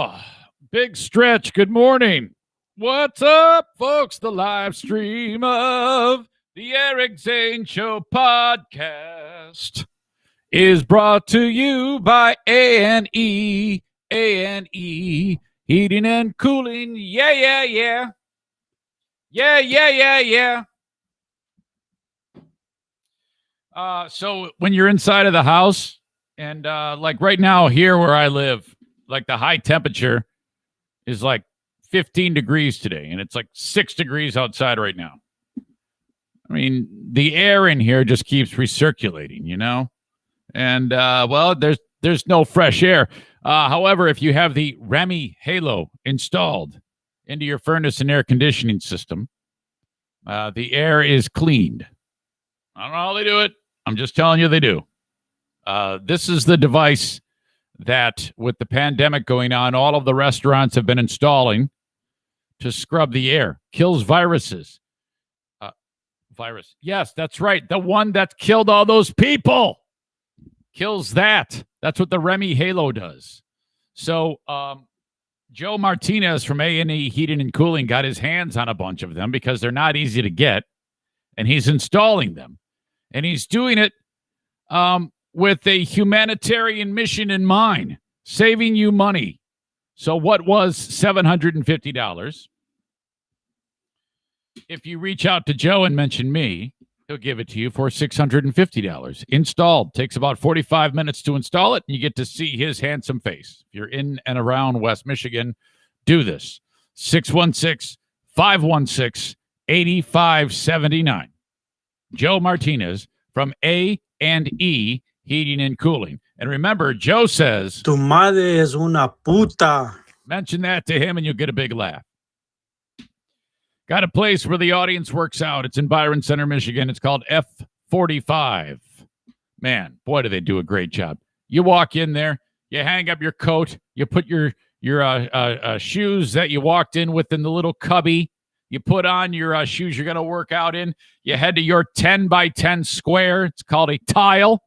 Oh, big stretch. Good morning. What's up, folks? The live stream of the Eric Zane Show podcast is brought to you by A&E Heating and Cooling. Yeah. So when you're inside of the house and like right now here where I live, like the high temperature is like 15 degrees today, and it's like 6 degrees outside right now. I mean, the air in here just keeps recirculating, you know? And, well, there's no fresh air. However, if you have the Remy Halo installed into your furnace and air conditioning system, the air is cleaned. I don't know how they do it. I'm just telling you they do. This is the device that, with the pandemic going on, all of the restaurants have been installing to scrub the air. Kills viruses. Virus. Yes, that's right. The one that killed all those people. Kills that. That's what the Remy Halo does. So Joe Martinez from A&E Heating and Cooling got his hands on a bunch of them because they're not easy to get, and he's installing them. And he's doing it with a humanitarian mission in mind, saving you money. So what was $750? If you reach out to Joe and mention me, he'll give it to you for $650. Installed. Takes about 45 minutes to install it, and you get to see his handsome face. If you're in and around West Michigan, do this. 616-516-8579. Joe Martinez from A&E Heating and Cooling. And remember, Joe says, Tu madre es una puta. Mention that to him and you'll get a big laugh. Got a place where the audience works out. It's in Byron Center, Michigan. It's called F45. Man, boy, do they do a great job. You walk in there, you hang up your coat, you put your shoes that you walked in with in the little cubby. You put on your shoes you're going to work out in. You head to your 10 by 10 square. It's called a tile.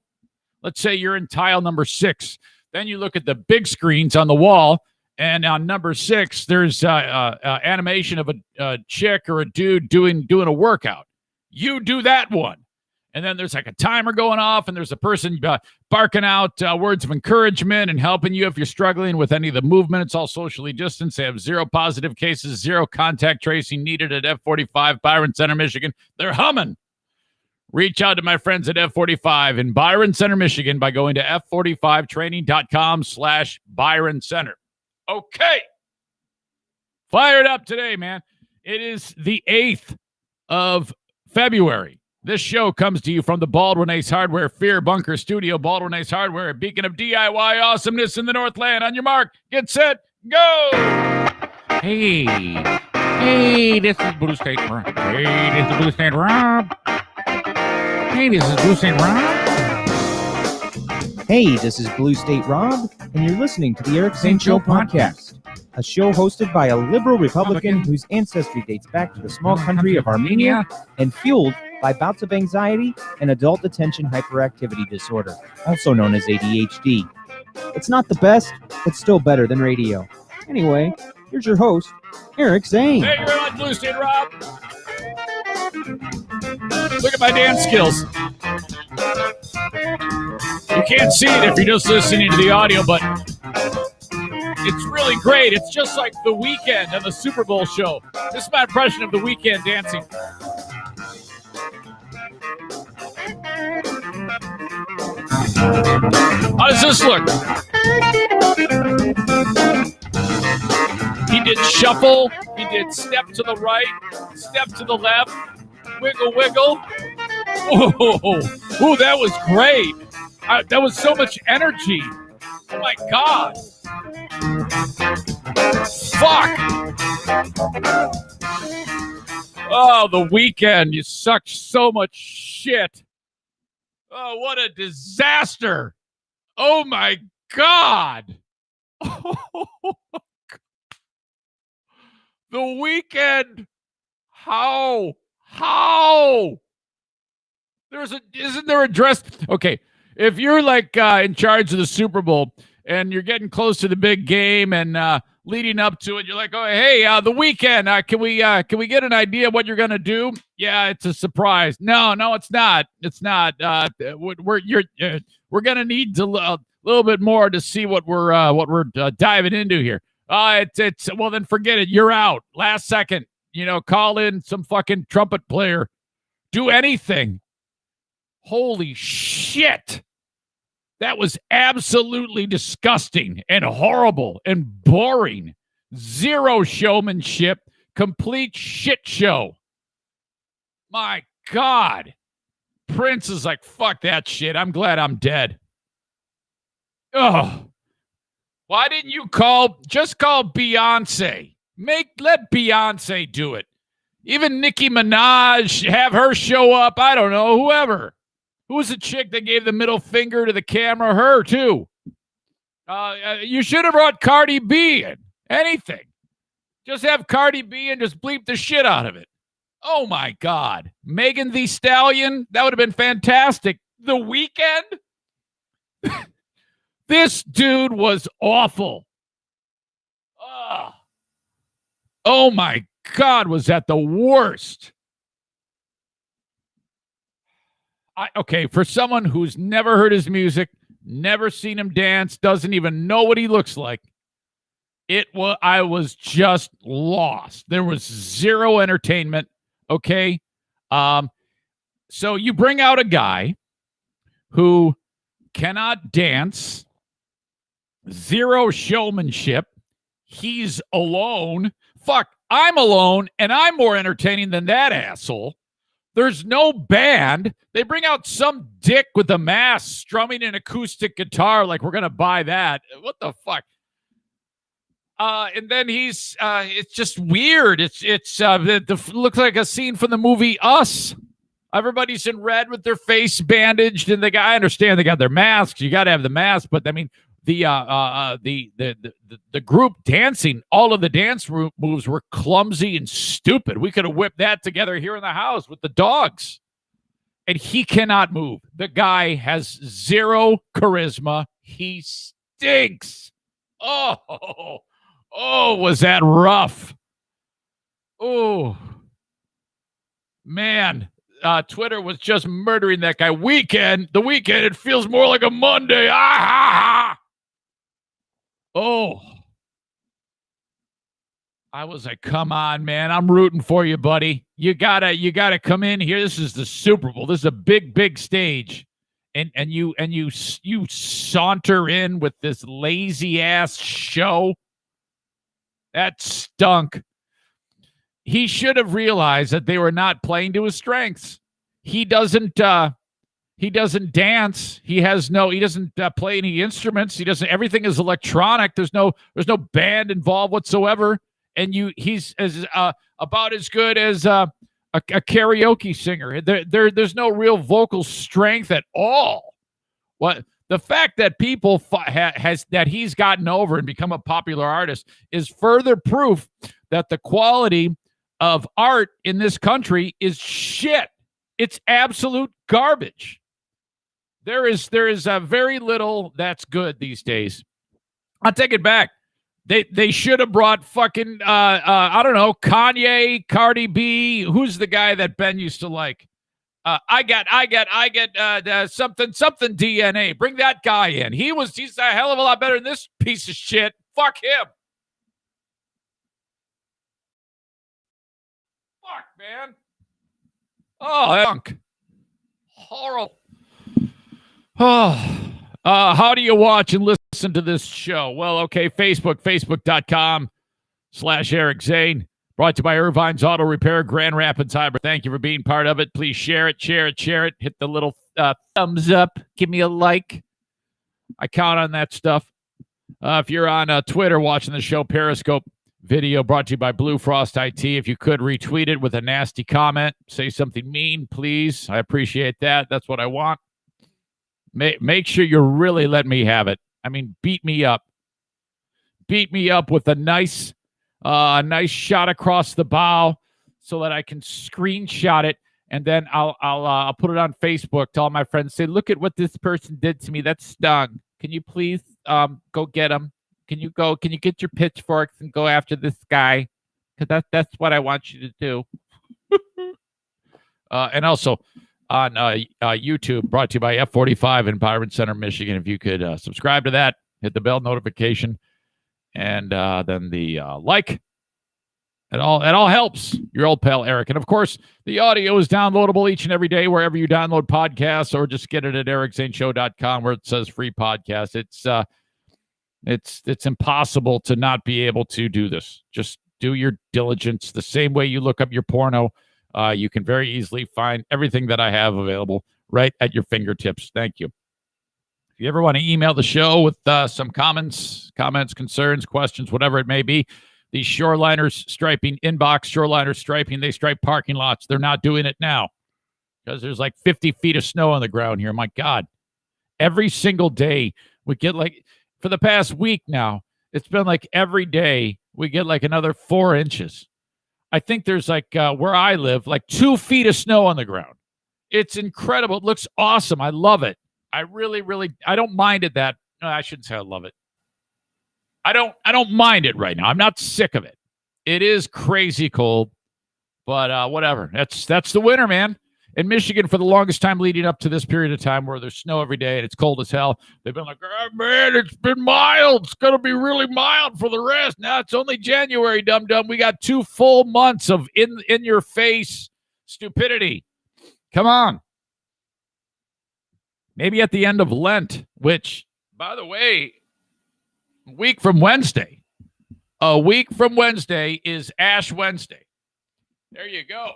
Let's say you're in tile number 6. Then you look at the big screens on the wall, and on number 6, there's animation of a chick or a dude doing a workout. You do that one. And then there's like a timer going off, and there's a person barking out words of encouragement and helping you if you're struggling with any of the movement. It's all socially distanced. They have 0 positive cases, 0 contact tracing needed at F45, Byron Center, Michigan. They're humming. Reach out to my friends at F45 in Byron Center, Michigan by going to f45training.com/Byron Center. Okay. Fired up today, man. It is the 8th of February. This show comes to you from the Baldwin Ace Hardware Fear Bunker Studio. Baldwin Ace Hardware, a beacon of DIY awesomeness in the Northland. On your mark, get set, go! Hey, this is Blue State Rob. Hey, this is Blue State Rob. Hey, this is Blue State Rob. Hey, this is Blue State Rob, and you're listening to the Eric Zane Show podcast, a show hosted by a liberal Republican whose ancestry dates back to the small country of Armenia and fueled by bouts of anxiety and adult attention hyperactivity disorder, also known as ADHD. It's not the best, but still better than radio. Anyway, here's your host, Eric Zane. Thank you very much, Blue State Rob. Look at my dance skills. You can't see it if you're just listening to the audio, but it's really great. It's just like The Weeknd and the Super Bowl show. This is my impression of The Weeknd dancing. How does this look? He did shuffle. He did step to the right, step to the left, wiggle, wiggle. Oh, that was great. That was so much energy. Oh, my God. Fuck. Oh, The Weeknd. You sucked so much shit. Oh, what a disaster. Oh, my God. The Weeknd. How? Isn't there a dress? Okay. If you're like in charge of the Super Bowl and you're getting close to the big game, and leading up to it, you're like, "Oh, hey, the weekend. Can we get an idea of what you're gonna do?" Yeah, it's a surprise. No, it's not. It's not. We're gonna need a little bit more to see what we're diving into here. It's well, then forget it. You're out. Last second. Call in some fucking trumpet player. Do anything. Holy shit. That was absolutely disgusting and horrible and boring. Zero showmanship. Complete shit show. My God. Prince is like, fuck that shit. I'm glad I'm dead. Oh. Why didn't you just call Beyonce? Let Beyonce do it. Even Nicki Minaj, have her show up. I don't know, whoever. Who was the chick that gave the middle finger to the camera? Her, too. You should have brought Cardi B in. Anything. Just have Cardi B and just bleep the shit out of it. Oh, my God. Megan Thee Stallion? That would have been fantastic. The Weeknd? This dude was awful. Oh, my God, was that the worst? Okay, for someone who's never heard his music, never seen him dance, doesn't even know what he looks like, I was just lost. There was zero entertainment, okay? So you bring out a guy who cannot dance, zero showmanship, he's alone. Fuck, I'm alone, and I'm more entertaining than that asshole. There's no band. They bring out some dick with a mask strumming an acoustic guitar like we're going to buy that. What the fuck? And then it's just weird. It looks like a scene from the movie Us. Everybody's in red with their face bandaged, and I understand they got their masks. You got to have the mask, but I mean, the group dancing, all of the dance moves were clumsy and stupid. We could have whipped that together here in the house with the dogs. And he cannot move. The guy has zero charisma. He stinks. Oh, was that rough? Oh, man. Twitter was just murdering that guy. The weekend, it feels more like a Monday. Oh. I was like, come on, man. I'm rooting for you, buddy. You gotta come in here. This is the Super Bowl. This is a big, big stage. And you saunter in with this lazy ass show. That stunk. He should have realized that they were not playing to his strengths. He doesn't dance. He doesn't play any instruments. Everything is electronic. There's no band involved whatsoever. And he's about as good as a karaoke singer. There's no real vocal strength at all. What the fact that people that he's gotten over and become a popular artist is further proof that the quality of art in this country is shit. It's absolute garbage. There is very little that's good these days. I'll take it back. They should have brought fucking I don't know, Kanye, Cardi B. Who's the guy that Ben used to like? I get something DNA. Bring that guy in. He's a hell of a lot better than this piece of shit. Fuck him. Fuck, man. Oh, punk. Horrible. Oh. How do you watch and listen to this show? Well, okay, facebook.com/Eric Zane. Brought to you by Irvine's Auto Repair, Grand Rapids Hybrid. Thank you for being part of it. Please share it. Hit the little thumbs up. Give me a like. I count on that stuff. If you're on Twitter watching the show, Periscope video brought to you by Blue Frost IT. If you could retweet it with a nasty comment, say something mean, please. I appreciate that. That's what I want. Make sure you really let me have it. I mean, beat me up. Beat me up with a nice shot across the bow so that I can screenshot it, and then I'll put it on Facebook to all my friends. Say, look at what this person did to me. That stung. Can you please go get him? Can you get your pitchforks and go after this guy? Because that's what I want you to do. And also on YouTube, brought to you by F45 in Byron Center, Michigan. If you could subscribe to that, hit the bell notification, and then the like. It all helps. Your old pal Eric. And of course, the audio is downloadable each and every day wherever you download podcasts, or just get it at ericzaneshow.com where it says free podcast. It's impossible to not be able to do this. Just do your diligence. The same way you look up your porno, you can very easily find everything that I have available right at your fingertips. Thank you. If you ever want to email the show with some comments, concerns, questions, whatever it may be, the Shoreliners striping inbox, Shoreliners striping, they stripe parking lots. They're not doing it now because there's like 50 feet of snow on the ground here. My God. Every single day we get like, for the past week now, it's been like every day we get like another 4 inches. I think there's like, where I live, like 2 feet of snow on the ground. It's incredible. It looks awesome. I love it. I really, I don't mind it that, no, I shouldn't say I love it. I don't mind it right now. I'm not sick of it. It is crazy cold, but whatever. That's the winter, man. In Michigan, for the longest time leading up to this period of time where there's snow every day and it's cold as hell, they've been like, oh, man, it's been mild. It's going to be really mild for the rest. Now it's only January, dum-dum. We got 2 full months of in-your-face stupidity. Come on. Maybe at the end of Lent, which, by the way, a week from Wednesday is Ash Wednesday. There you go.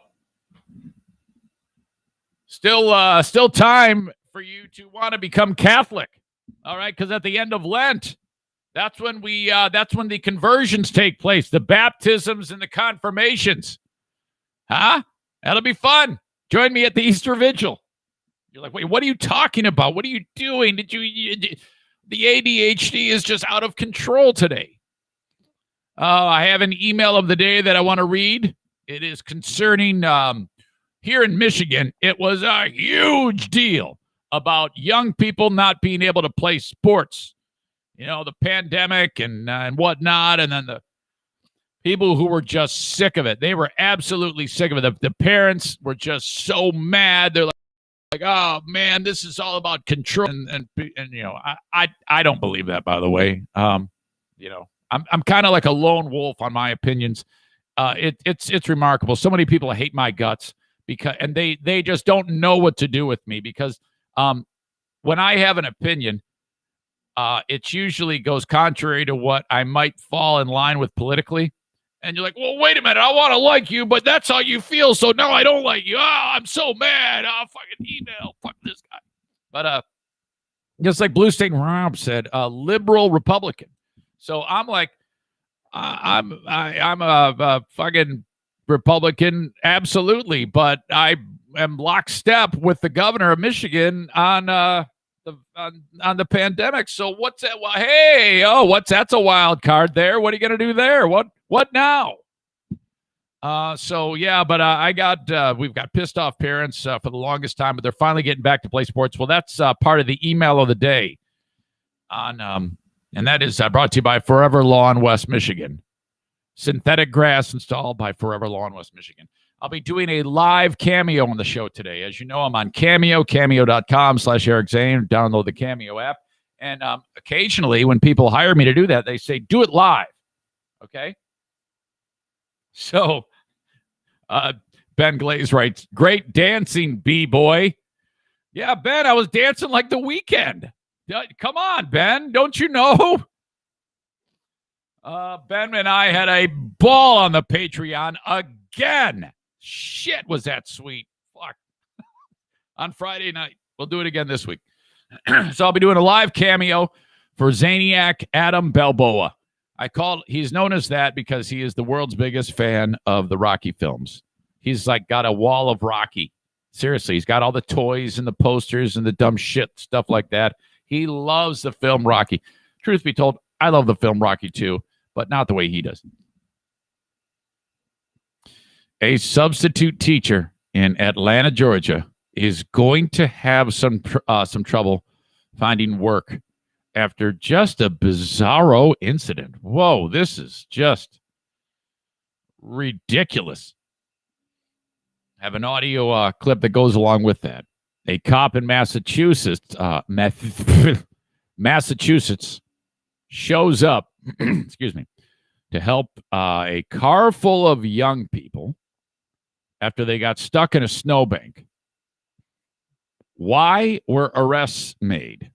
Still time for you to want to become Catholic. All right, because at the end of Lent, that's when the conversions take place, the baptisms and the confirmations. Huh? That'll be fun. Join me at the Easter Vigil. You're like, wait, what are you talking about? What are you doing? The ADHD is just out of control today. I have an email of the day that I want to read. It is concerning here in Michigan. It was a huge deal about young people not being able to play sports. You know, the pandemic and whatnot, and then the people who were just sick of it. They were absolutely sick of it. The parents were just so mad. They're like, oh man, this is all about control, and you know, I don't believe that, by the way. You know, I'm kind of like a lone wolf on my opinions. It's remarkable. So many people hate my guts and they just don't know what to do with me, because when I have an opinion, it usually goes contrary to what I might fall in line with politically. And you're like, well, wait a minute, I want to like you, but that's how you feel, so no, I don't like you. Oh, I'm so mad. Oh, fucking email. Fuck this guy. But just like Blue State Rob said, liberal Republican. So I'm like, I'm a fucking Republican, absolutely, but I am lockstep with the governor of Michigan on the pandemic. So what's that? Well, hey, that's a wild card there. What are you gonna do there? What now? So yeah, but we've got pissed off parents for the longest time, but they're finally getting back to play sports. Well, that's part of the email of the day and that is brought to you by Forever Lawn West Michigan. Synthetic grass installed by Forever Lawn West Michigan. I'll be doing a live Cameo on the show today. As you know, I'm on Cameo, cameo.com/Eric Zane. Download the Cameo app. And occasionally when people hire me to do that, they say, do it live. Okay? So Ben Glaze writes, great dancing, B-boy. Yeah, Ben, I was dancing like the weekend. Come on, Ben. Don't you know? Ben and I had a ball on the Patreon again. Shit, was that sweet. Fuck. On Friday night. We'll do it again this week. So I'll be doing a live Cameo for Zaniac Adam Balboa. He's known as that because he is the world's biggest fan of the Rocky films. He's like got a wall of Rocky. Seriously, he's got all the toys and the posters and the dumb shit, stuff like that. He loves the film Rocky. Truth be told, I love the film Rocky too, but not the way he does. A substitute teacher in Atlanta, Georgia, is going to have some trouble finding work after just a bizarro incident. Whoa, this is just ridiculous. I have an audio clip that goes along with that. A cop in Massachusetts, Massachusetts shows up, excuse me, to help a car full of young people after they got stuck in a snowbank. Why were arrests made?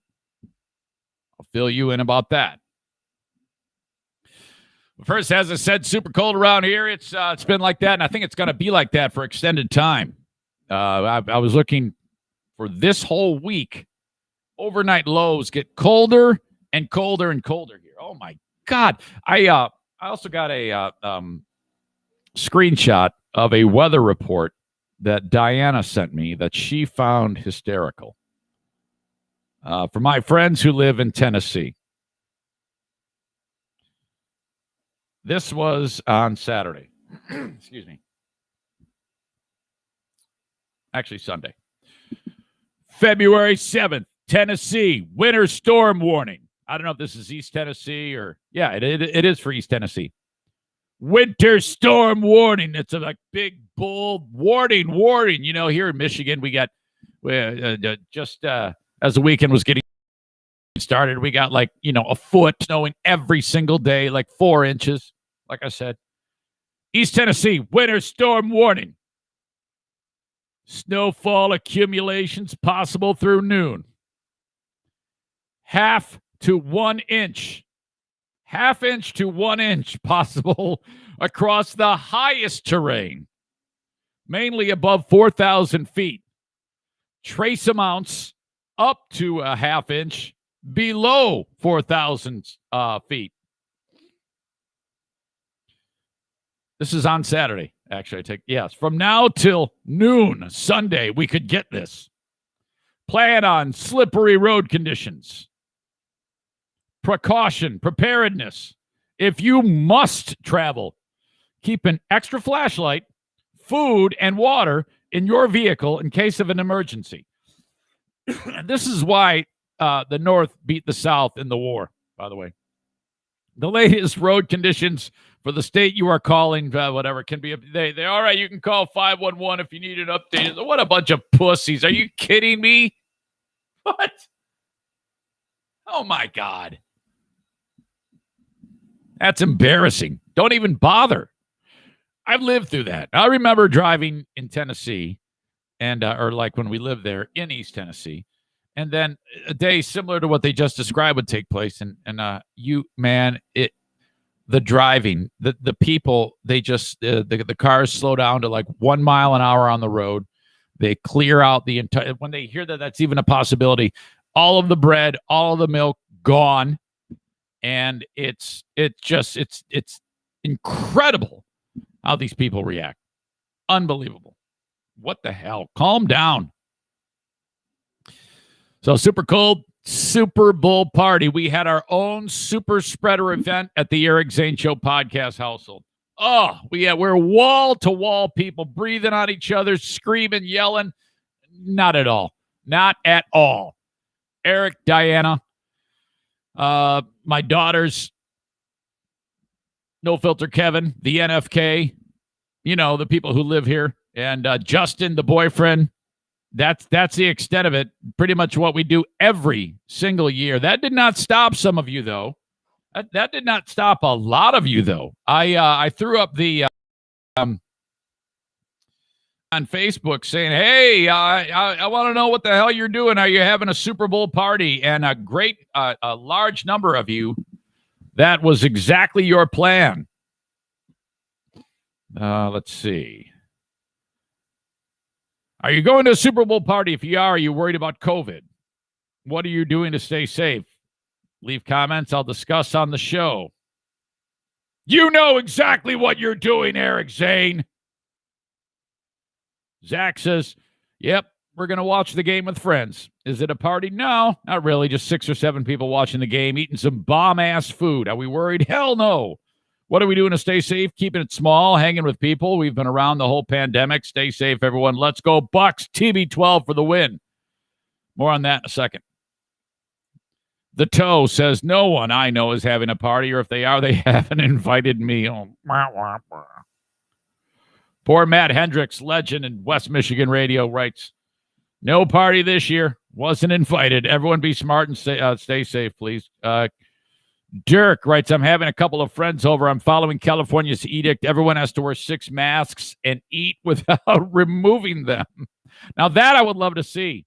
I'll fill you in about that. First, as I said, super cold around here. It's been like that, and I think it's going to be like that for extended time. I was looking for this whole week. Overnight lows get colder and colder and colder here. Oh my God! I also got a screenshot of a weather report that Diana sent me that she found hysterical. For my friends who live in Tennessee. This was on Saturday. Excuse me. Actually, Sunday. February 7th, Tennessee, winter storm warning. I don't know if this is East Tennessee or... Yeah, it is for East Tennessee. Winter storm warning. It's a like big, bold warning. You know, here in Michigan, we got... just as the weekend was getting started, we got like, a foot snowing every single day, like 4 inches. Like I said, East Tennessee, winter storm warning. Snowfall accumulations possible through noon. 1/2 to 1 inch. 1/2 inch to 1 inch possible across the highest terrain, mainly above 4,000 feet. Trace amounts up to 1/2 inch below 4,000 feet. This is on Saturday, actually. From now till noon, Sunday, we could get this. Plan on slippery road conditions. Precaution, preparedness. If you must travel, keep an extra flashlight, food, and water in your vehicle in case of an emergency. This is why the North beat the South in the war, by the way. The latest road conditions for the state you are calling, whatever, can be, they all right, you can call 511 if you need an update. What a bunch of pussies. Are you kidding me? What? Oh, my God. That's embarrassing. Don't even bother. I've lived through that. I remember driving in Tennessee, and or like when we lived there in East Tennessee, and then a day similar to what they just described would take place, and the driving, the people, they just the cars slow down to like 1 mile an hour on the road. They clear out the entire. When they hear that that's even a possibility, all of the bread, all of the milk gone, and it's incredible how these people react. Unbelievable. What the hell? Calm down. So super cold Super Bowl party. We had our own super spreader event at the Eric Zane Show podcast household. Oh, we're wall to wall people breathing on each other, screaming, yelling. Not at all. Not at all. Eric, Diana, my daughters, No Filter Kevin, the NFK, the people who live here, and Justin, the boyfriend. That's the extent of it. Pretty much what we do every single year. That did not stop some of you, though. That did not stop a lot of you, though. I threw up the on Facebook saying, "Hey, I want to know what the hell you're doing. Are you having a Super Bowl party?" And a large number of you, that was exactly your plan. Let's see. Are you going to a Super Bowl party? If you are you worried about COVID? What are you doing to stay safe? Leave comments. I'll discuss on the show. You know exactly what you're doing, Eric Zane. Zach says, yep, we're going to watch the game with friends. Is it a party? No, not really. Just 6 or 7 people watching the game, eating some bomb-ass food. Are we worried? Hell no. What are we doing to stay safe? Keeping it small, hanging with people. We've been around the whole pandemic. Stay safe, everyone. Let's go Bucks. TB12 for the win. More on that in a second. The Toe says, no one I know is having a party, or if they are, they haven't invited me. Oh, poor Matt Hendricks, legend in West Michigan radio, writes, no party this year. Wasn't invited. Everyone be smart and stay safe, please. Dirk writes, I'm having a couple of friends over. I'm following California's edict. Everyone has to wear 6 masks and eat without removing them. Now that I would love to see.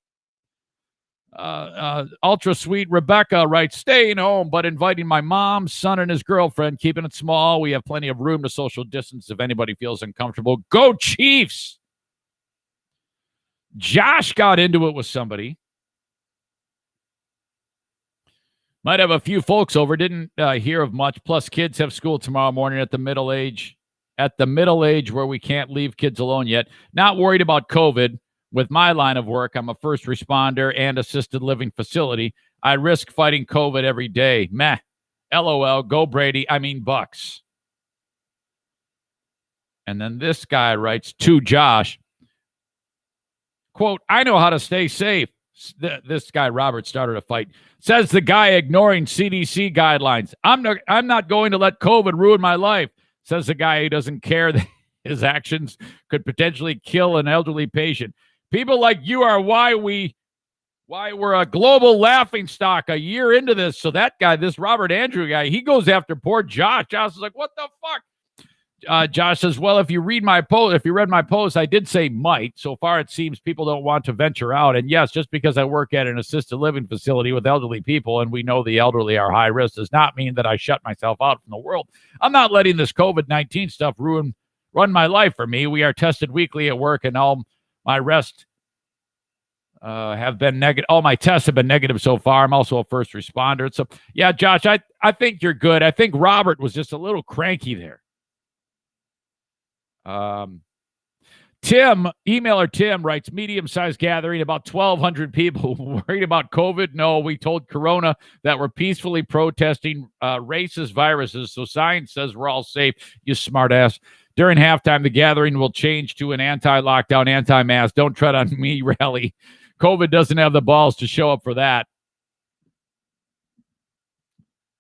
Ultra sweet Rebecca writes, staying home, but inviting my mom, son, and his girlfriend, keeping it small. We have plenty of room to social distance if anybody feels uncomfortable. Go Chiefs! Josh got into it with somebody. Might have a few folks over. Didn't hear of much. Plus, kids have school tomorrow morning at the middle age where we can't leave kids alone yet. Not worried about COVID. With my line of work, I'm a first responder and assisted living facility. I risk fighting COVID every day. Meh. LOL. Go Brady. I mean Bucks. And then this guy writes to Josh, quote, I know how to stay safe. This guy, Robert, started a fight. Says the guy ignoring CDC guidelines. I'm not going to let COVID ruin my life. Says the guy who doesn't care that his actions could potentially kill an elderly patient. People like you are why we're a global laughingstock a year into this. So that guy, this Robert Andrew guy, he goes after poor Josh. Josh is like, what the fuck? Josh says, well, if you read my post, I did say might. So far, it seems people don't want to venture out. And yes, just because I work at an assisted living facility with elderly people, and we know the elderly are high risk, does not mean that I shut myself out from the world. I'm not letting this COVID-19 stuff run my life for me. We are tested weekly at work, and all my have been negative. All my tests have been negative so far. I'm also a first responder. So, yeah, Josh, I think you're good. I think Robert was just a little cranky there. Emailer Tim writes, medium-sized gathering, about 1,200 people. Worried about COVID? No, we told Corona that we're peacefully protesting racist viruses, so science says we're all safe, you smartass. During halftime, the gathering will change to an anti-lockdown, anti-mask, don't tread on me rally. COVID doesn't have the balls to show up for that.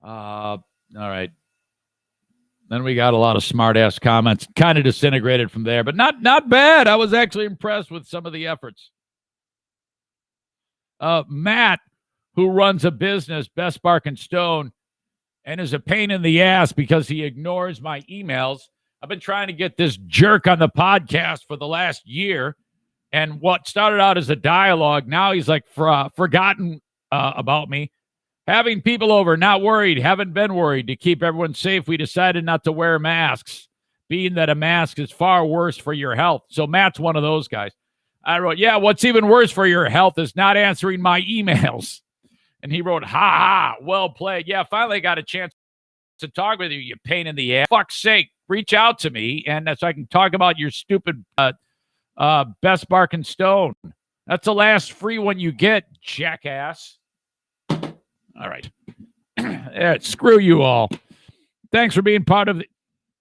All right. Then we got a lot of smart-ass comments, kind of disintegrated from there, but not bad. I was actually impressed with some of the efforts. Matt, who runs a business, Best Bark and Stone, and is a pain in the ass because he ignores my emails. I've been trying to get this jerk on the podcast for the last year, and what started out as a dialogue, now he's like forgotten about me. Having people over, not worried, haven't been worried. To keep everyone safe, we decided not to wear masks, being that a mask is far worse for your health. So Matt's one of those guys. I wrote, yeah, what's even worse for your health is not answering my emails. And he wrote, ha, well played. Yeah, finally got a chance to talk with you, you pain in the ass. Fuck's sake, reach out to me, and so I can talk about your stupid Best Bark and Stone. That's the last free one you get, jackass. All right. Screw you all. Thanks for being part of it.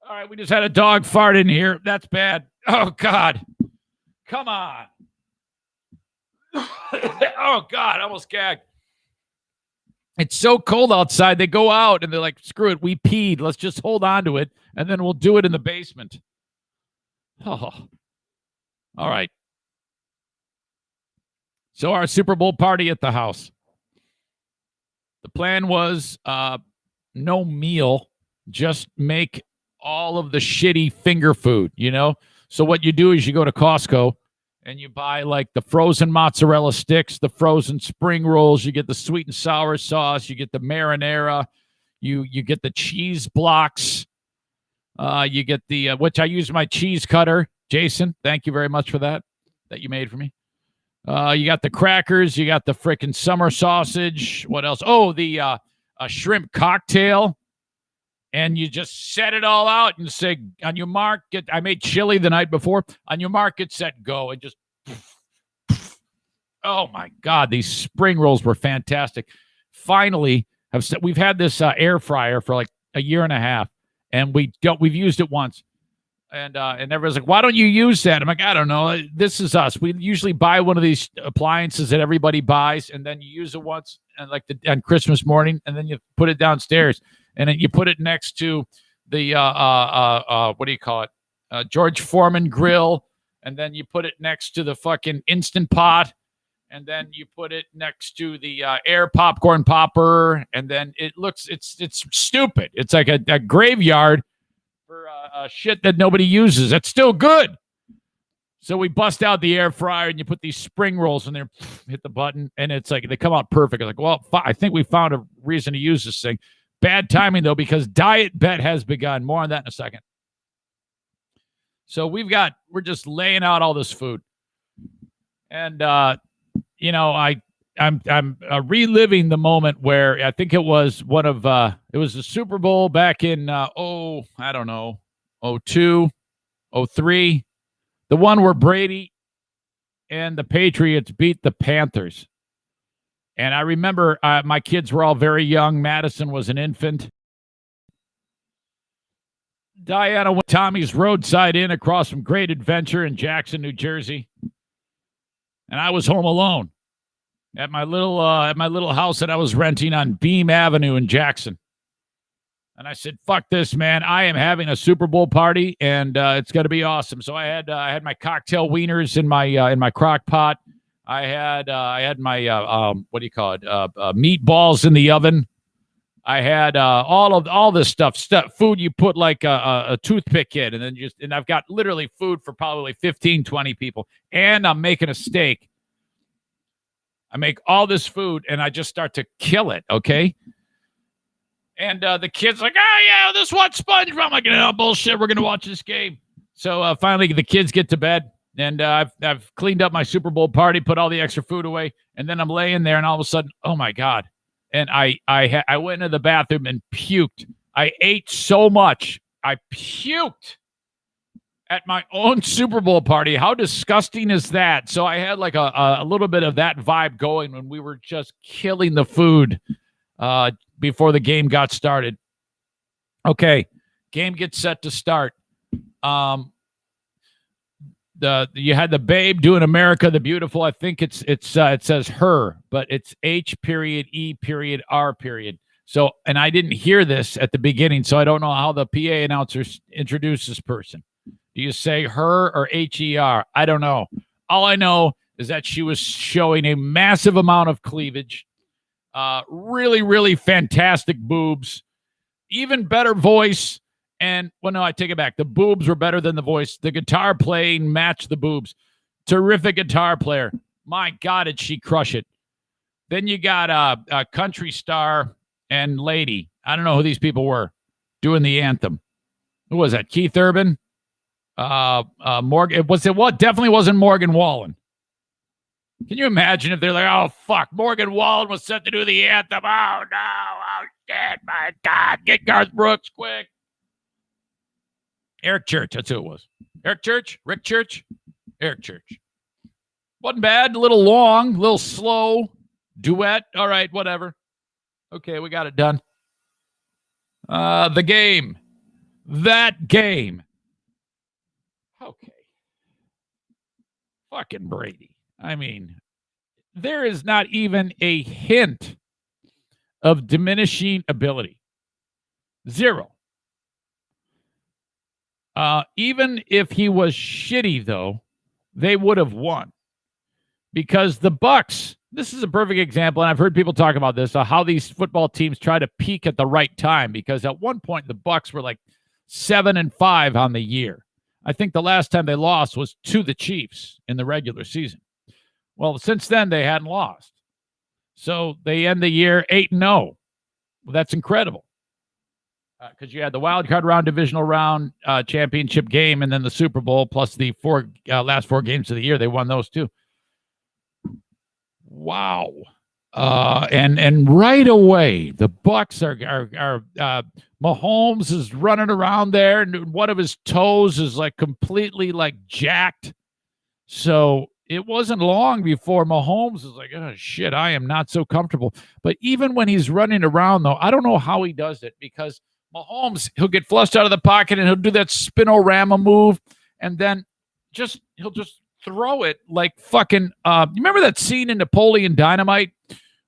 All right, we just had a dog fart in here. That's bad. Oh, God. Come on. Oh, God, I almost gagged. It's so cold outside. They go out, and they're like, screw it, we peed. Let's just hold on to it, and then we'll do it in the basement. Oh. All right. So our Super Bowl party at the house. The plan was no meal, just make all of the shitty finger food, you know? So what you do is you go to Costco and you buy like the frozen mozzarella sticks, the frozen spring rolls, you get the sweet and sour sauce, you get the marinara, you get the cheese blocks, you get the, which I use my cheese cutter. Jason, thank you very much for that you made for me. You got the crackers. You got the frickin' summer sausage. What else? Oh, the a shrimp cocktail. And you just set it all out and say, on your mark, I made chili the night before. On your mark, get set, go. And just, oh, my God. These spring rolls were fantastic. Finally, we've had this air fryer for like a year and a half, and we've used it once. And everyone's like, why don't you use that? I'm like, I don't know. This is us. We usually buy one of these appliances that everybody buys, and then you use it once, and on Christmas morning, and then you put it downstairs, and then you put it next to the what do you call it? George Foreman grill, and then you put it next to the fucking Instant Pot, and then you put it next to the air popcorn popper, and then it's stupid. It's like a graveyard for shit that nobody uses. That's still good. So we bust out the air fryer, and you put these spring rolls in there, hit the button, and it's like they come out perfect. Like, well, I think we found a reason to use this thing. Bad timing though, because Diet Bet has begun. More on that in a second. So we're just laying out all this food, and I'm reliving the moment where I think it was it was the Super Bowl back in, I don't know, 02, 03, the one where Brady and the Patriots beat the Panthers. And I remember my kids were all very young. Madison was an infant. Diana went to Tommy's Roadside Inn across from Great Adventure in Jackson, New Jersey. And I was home alone at my little house that I was renting on Beam Avenue in Jackson. And I said, fuck this, man. I am having a Super Bowl party, and it's going to be awesome. So I had my cocktail wieners in my crock pot. I had my what do you call it? Meatballs in the oven. I had all this stuff, food you put like a toothpick in, and I've got literally food for probably 15, 20 people. And I'm making a steak. I make all this food, and I just start to kill it, okay? And the kid's like, oh, yeah, this one SpongeBob. I'm like, no, bullshit, we're going to watch this game. So finally the kids get to bed, and I've cleaned up my Super Bowl party, put all the extra food away, and then I'm laying there, and all of a sudden, oh, my God. And I went into the bathroom and puked. I ate so much. I puked at my own Super Bowl party. How disgusting is that? So I had like a little bit of that vibe going when we were just killing the food before the game got started. Okay, game gets set to start. You had the Babe doing America the Beautiful. I think it says her, but it's H.E.R. So, and I didn't hear this at the beginning, so I don't know how the PA announcers introduce this person. Do you say her or H.E.R.? I don't know. All I know is that she was showing a massive amount of cleavage, really, really fantastic boobs, even better voice. And, well, no, I take it back. The boobs were better than the voice. The guitar playing matched the boobs. Terrific guitar player. My God, did she crush it. Then you got a country star and lady. I don't know who these people were doing the anthem. Who was that? Keith Urban? Morgan? Definitely wasn't Morgan Wallen. Can you imagine if they're like, oh, fuck, Morgan Wallen was set to do the anthem. Oh, no. Oh, shit, my God. Get Garth Brooks quick. Eric Church, that's who it was. Eric Church? Rick Church? Eric Church. Wasn't bad. A little long, a little slow. Duet. All right, whatever. Okay, we got it done. The game. That game. Okay. Fucking Brady. I mean, there is not even a hint of diminishing ability. Zero. Even if he was shitty, though, they would have won. Because the Bucs, this is a perfect example, and I've heard people talk about this, how these football teams try to peak at the right time, because at one point the Bucs were like 7-5 on the year. I think the last time they lost was to the Chiefs in the regular season. Well, since then they hadn't lost. So they end the year 8-0. Well, that's incredible. Because you had the wild card round, divisional round, championship game, and then the Super Bowl, plus the last four games of the year. They won those too. Wow. And right away, the Bucs are Mahomes is running around there, and one of his toes is like completely like jacked. So it wasn't long before Mahomes is like, oh, shit, I am not so comfortable. But even when he's running around, though, I don't know how he does it, because Mahomes, he'll get flushed out of the pocket and he'll do that spinorama move, and then he'll just throw it like fucking. You remember that scene in Napoleon Dynamite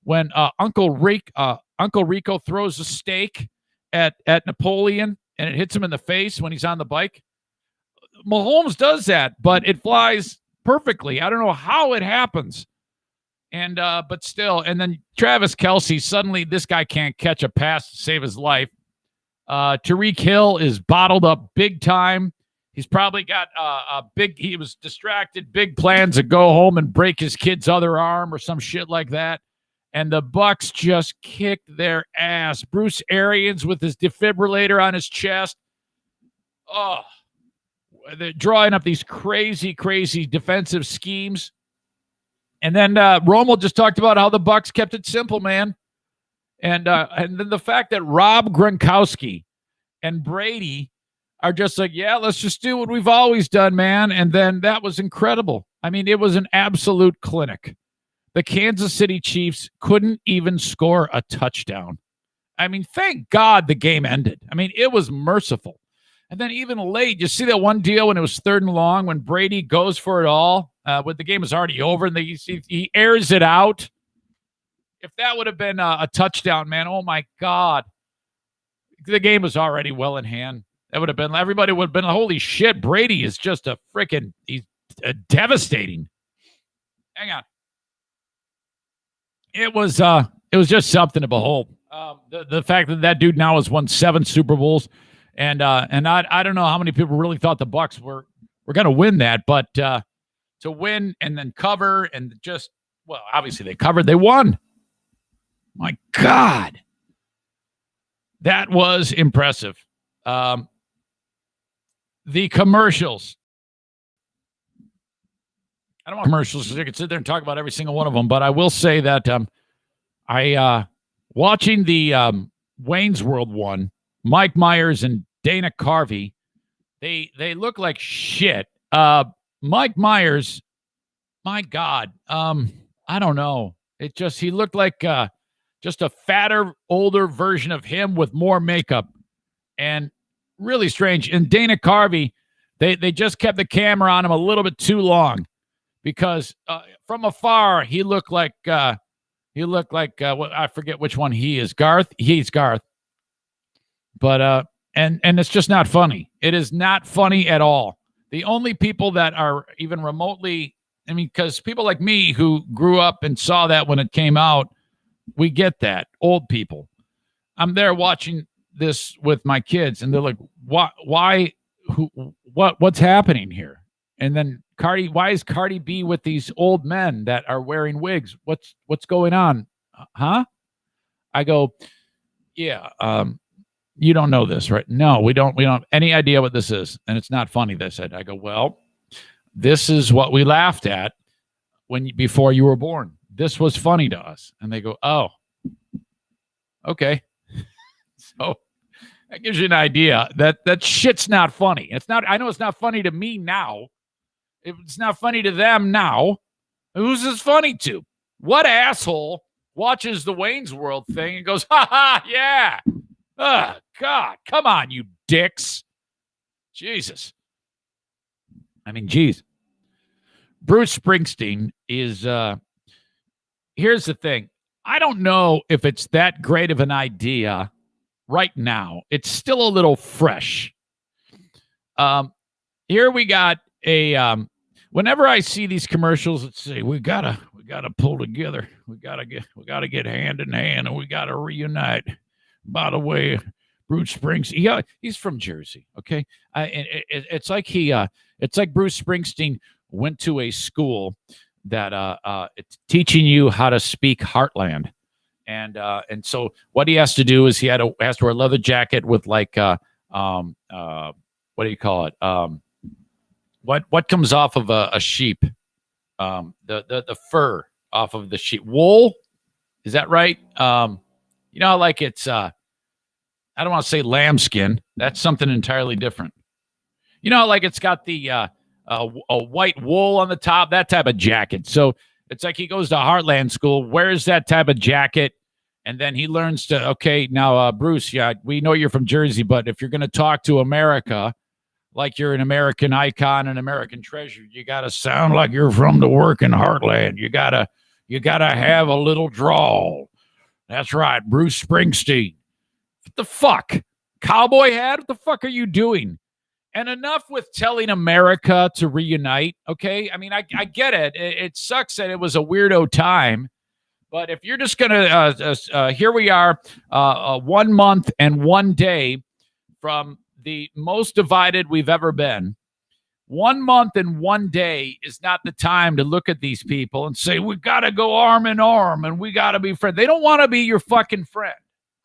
when Uncle Rico throws a steak at Napoleon and it hits him in the face when he's on the bike? Mahomes does that, but it flies perfectly. I don't know how it happens. And but still, and then Travis Kelce, suddenly this guy can't catch a pass to save his life. Tyreek Hill is bottled up big time. He's probably got he was distracted, big plans to go home and break his kid's other arm or some shit like that. And the Bucs just kicked their ass. Bruce Arians with his defibrillator on his chest. Oh, they're drawing up these crazy, crazy defensive schemes. And then Romo just talked about how the Bucs kept it simple, man. And then the fact that Rob Gronkowski and Brady are just like, yeah, let's just do what we've always done, man. And then that was incredible. I mean, it was an absolute clinic. The Kansas City Chiefs couldn't even score a touchdown. I mean, thank God the game ended. I mean, it was merciful. And then even late, you see that one deal when it was 3rd and long when Brady goes for it all when the game was already over and he airs it out. If that would have been a touchdown, man, oh my God. The game was already well in hand. That would have been, everybody would have been, holy shit, Brady is just he's devastating. Hang on. It was just something to behold. The fact that dude now has won 7 Super Bowls, and I don't know how many people really thought the Bucs were going to win that, but to win and then cover and just, well, obviously they covered, they won. My God, that was impressive. The commercials. I don't want commercials because I could sit there and talk about every single one of them, but I will say that watching the Wayne's World one, Mike Myers and Dana Carvey, they look like shit. Mike Myers, my God, I don't know. He looked like just a fatter, older version of him with more makeup, and really strange. And Dana Carvey, they just kept the camera on him a little bit too long. Because from afar, he looked like I forget which one he is. Garth? He's Garth. But and it's just not funny. It is not funny at all. The only people that are even remotely, I mean, because people like me who grew up and saw that when it came out, we get that. Old people. I'm there watching this with my kids, and they're like, why? What's happening here? And then why is Cardi B with these old men that are wearing wigs? What's going on? Huh? I go, yeah, you don't know this, right? No, we don't have any idea what this is. And it's not funny, they said. I go, well, this is what we laughed at before you were born. This was funny to us. And they go, oh, okay. So that gives you an idea that shit's not funny. I know it's not funny to me now. It's not funny to them now. Who's this funny to? What asshole watches the Wayne's World thing and goes, ha ha, yeah. Oh, God, come on, you dicks. Jesus. I mean, geez. Bruce Springsteen is, here's the thing. I don't know if it's that great of an idea right now. It's still a little fresh. Here we got whenever I see these commercials, let's see, we gotta pull together. We gotta get hand in hand, and we gotta reunite. By the way, Bruce Springsteen, he's from Jersey, okay? It's like it's like Bruce Springsteen went to a school that it's teaching you how to speak Heartland, and so what he has to do is has to wear a leather jacket with like what do you call it? What comes off of a sheep? The fur off of the sheep. Wool? Is that right? Like it's I don't want to say lambskin. That's something entirely different. Like it's got the a white wool on the top, that type of jacket. So it's like he goes to Heartland School, wears that type of jacket, And then he learns to, okay, now, Bruce, yeah, we know you're from Jersey, but if you're going to talk to America like you're an American icon, an American treasure, you got to sound like you're from the working heartland. You got to have a little drawl. That's right, Bruce Springsteen. What the fuck? Cowboy hat? What the fuck are you doing? And enough with telling America to reunite, okay? I mean, I get it. It sucks that it was a weirdo time. But if you're just going to, here we are, 1 month and 1 day from the most divided we've ever been. 1 month and 1 day is not the time to look at these people and say, we got to go arm in arm and we got to be friends. They don't want to be your fucking friend,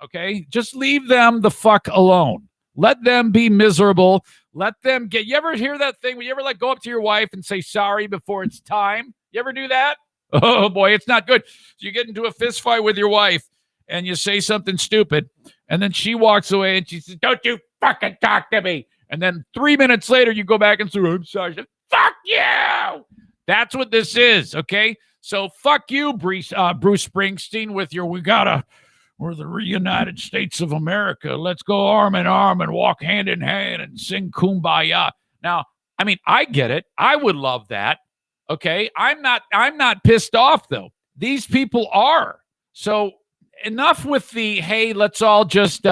okay? Just leave them the fuck alone. Let them be miserable. Let them get, you ever hear that thing? When you ever like go up to your wife and say sorry before it's time? You ever do that? Oh boy, it's not good. So you get into a fist fight with your wife and you say something stupid and then she walks away and she says, don't you fucking talk to me. And then 3 minutes later you go back and say, I'm sorry. Said, fuck you. That's what this is, okay? So fuck you, Bruce Springsteen, with your we're the reunited States of America. Let's go arm in arm and walk hand in hand and sing Kumbaya. Now, I mean, I get it. I would love that. Okay, I'm not pissed off though. These people are. So enough with the, hey, let's all just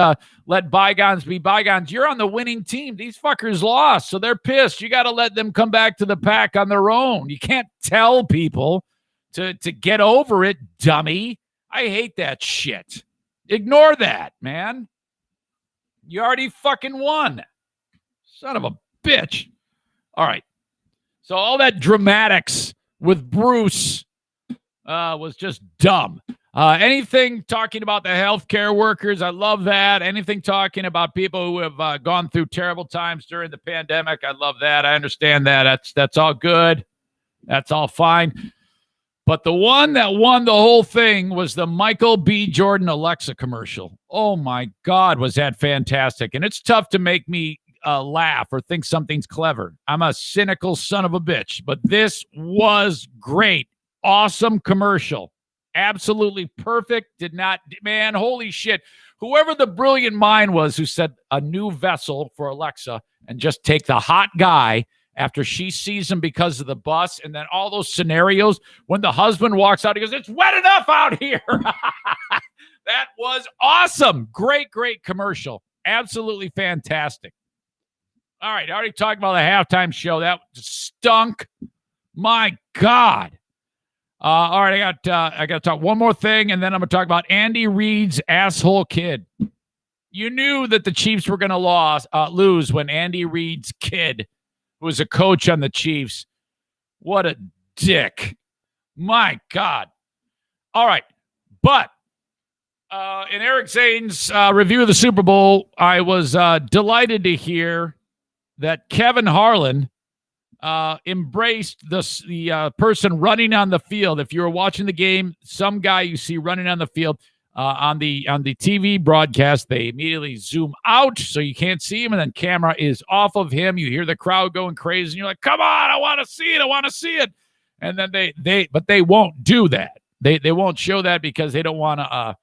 let bygones be bygones. You're on the winning team. These fuckers lost, so they're pissed. You got to let them come back to the pack on their own. You can't tell people to get over it, dummy. I hate that shit. Ignore that, man. You already fucking won. Son of a bitch. All right. So all that dramatics with Bruce was just dumb. Anything talking about the healthcare workers, I love that. Anything talking about people who have gone through terrible times during the pandemic, I love that. I understand that. That's all good. That's all fine. But the one that won the whole thing was the Michael B. Jordan Alexa commercial. Oh, my God, was that fantastic. And it's tough to make me laugh or think something's clever. I'm a cynical son of a bitch, but this was great. Awesome commercial. Absolutely perfect. Man, holy shit. Whoever the brilliant mind was who said a new vessel for Alexa and just take the hot guy after she sees him because of the bus, and then all those scenarios when the husband walks out, he goes, it's wet enough out here. That was awesome. Great commercial. Absolutely fantastic. All right, I already talked about the halftime show. That stunk. My God. All right, I got to talk one more thing, and then I'm going to talk about Andy Reid's asshole kid. You knew that the Chiefs were going to lose when Andy Reid's kid, who was a coach on the Chiefs, what a dick. My God. All right, but in Eric Zane's review of the Super Bowl, I was delighted to hear that Kevin Harlan embraced the person running on the field. If you were watching the game, some guy you see running on the field on the TV broadcast, they immediately zoom out so you can't see him, and then camera is off of him. You hear the crowd going crazy, and you're like, "Come on, I want to see it!" And then they won't do that. They won't show that because they don't want to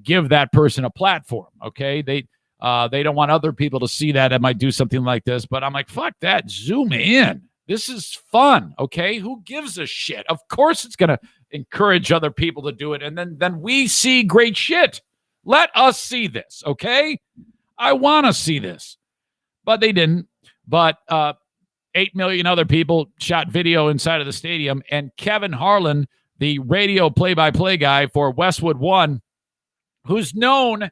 give that person a platform. Okay, they don't want other people to see that might do something like this. But I'm like, fuck that. Zoom in. This is fun. Okay. Who gives a shit? Of course it's going to encourage other people to do it. And then we see great shit. Let us see this. Okay. I want to see this, but they didn't. But 8 million other people shot video inside of the stadium. And Kevin Harlan, the radio play-by-play guy for Westwood One, who's known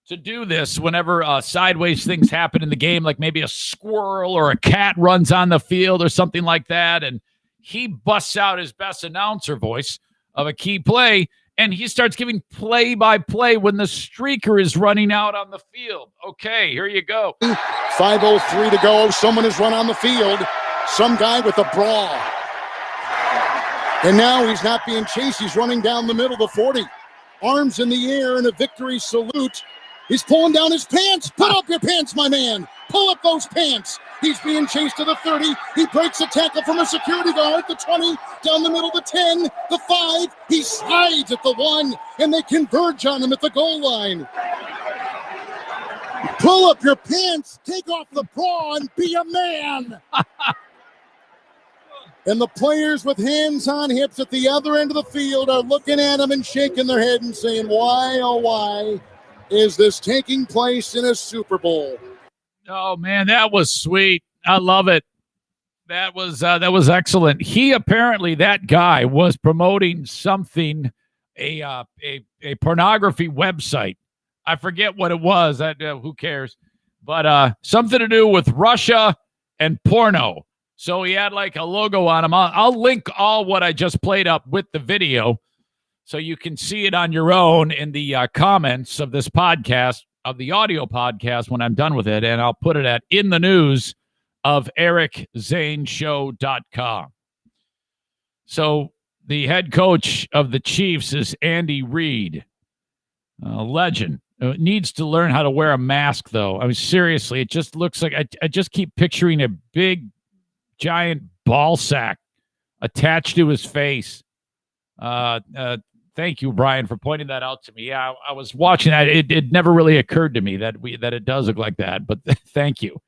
to do this whenever sideways things happen in the game, like maybe a squirrel or a cat runs on the field or something like that, and he busts out his best announcer voice of a key play, and he starts giving play-by-play when the streaker is running out on the field. Okay, here you go. 5:03 to go. Someone has run on the field. Some guy with a bra. And now he's not being chased. He's running down the middle of the 40. Arms in the air in a victory salute. He's pulling down his pants. Put up your pants, my man. Pull up those pants. He's being chased to the 30. He breaks a tackle from a security guard. The 20, down the middle, the 10, the 5. He slides at the 1, and they converge on him at the goal line. Pull up your pants, take off the bra, and be a man. And the players with hands on hips at the other end of the field are looking at him and shaking their head and saying, why, oh, why is this taking place in a Super Bowl? Oh, man, that was sweet. I love it. That was excellent. He apparently, that guy, was promoting something, a pornography website. I forget what it was. Who cares? But something to do with Russia and porno. So he had like a logo on him. I'll link all what I just played up with the video so you can see it on your own in the comments of this podcast, of the audio podcast when I'm done with it. And I'll put it at In the News of EricZaneShow.com. So the head coach of the Chiefs is Andy Reid, a legend. Needs to learn how to wear a mask, though. I mean, seriously, it just looks like I just keep picturing a big, giant ball sack attached to his face. Thank you, Brian, for pointing that out to me. Yeah, I was watching that. It never really occurred to me that it does look like that, but thank you.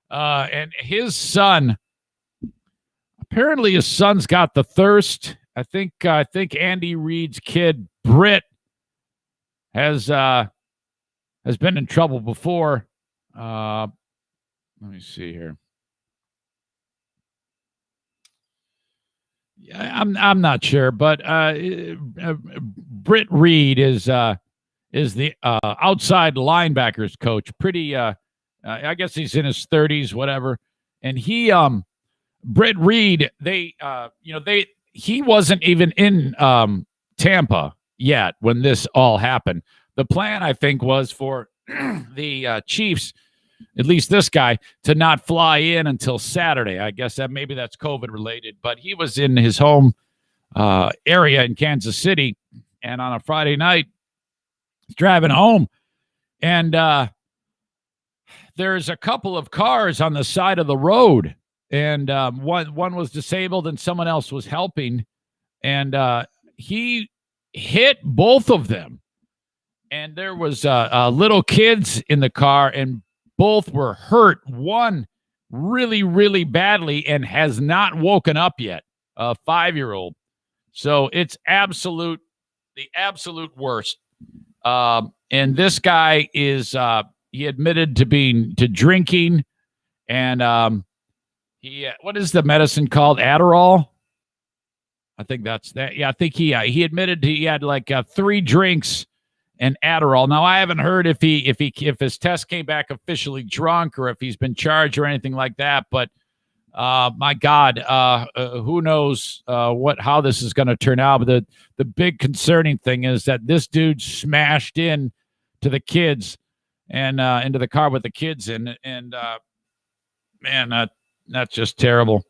And his son, apparently his son's got the thirst. I think Andy Reid's kid, Britt, has been in trouble before. Let me see here. Yeah, I'm not sure, but Britt Reid is the outside linebackers coach. Pretty, I guess he's in his 30s, whatever. And he, Britt Reid, he wasn't even in Tampa yet when this all happened. The plan, I think, was for the Chiefs, at least this guy, to not fly in until Saturday. I guess maybe that's COVID related, but he was in his home area in Kansas City, and on a Friday night, he's driving home, and there's a couple of cars on the side of the road, and one was disabled and someone else was helping, and he hit both of them. And there was little kids in the car, and both were hurt. One really, really badly and has not woken up yet, a 5-year-old. So it's the absolute worst. And this guy is, he admitted to drinking, and what is the medicine called? Adderall? I think that's that. Yeah, I think he admitted he had like 3 drinks and Adderall. Now, I haven't heard if his test came back officially drunk or if he's been charged or anything like that. But my God, who knows how this is going to turn out? But the big concerning thing is that this dude smashed in to the kids and into the car with the kids in, and man, that's just terrible.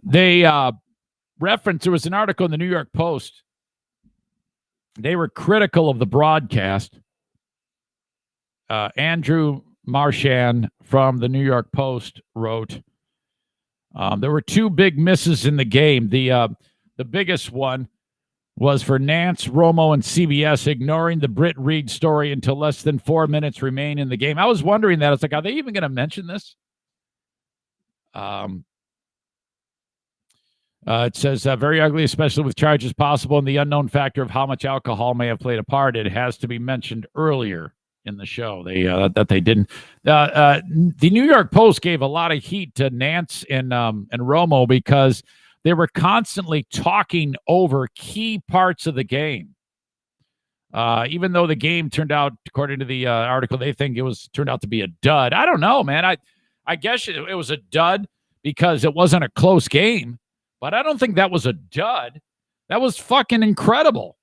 They referenced, there was an article in the New York Post. They were critical of the broadcast. Andrew Marchand from the New York Post wrote, there were 2 big misses in the game. The biggest one was for Nance, Romo, and CBS ignoring the Britt Reid story until less than 4 minutes remain in the game. I was wondering that. I was like, are they even going to mention this? It says, very ugly, especially with charges possible and the unknown factor of how much alcohol may have played a part. It has to be mentioned earlier in the show. That they didn't. The New York Post gave a lot of heat to Nance and Romo because they were constantly talking over key parts of the game. Even though the game turned out, according to the article, they think turned out to be a dud. I don't know, man. I guess it was a dud because it wasn't a close game. But I don't think that was a dud. That was fucking incredible.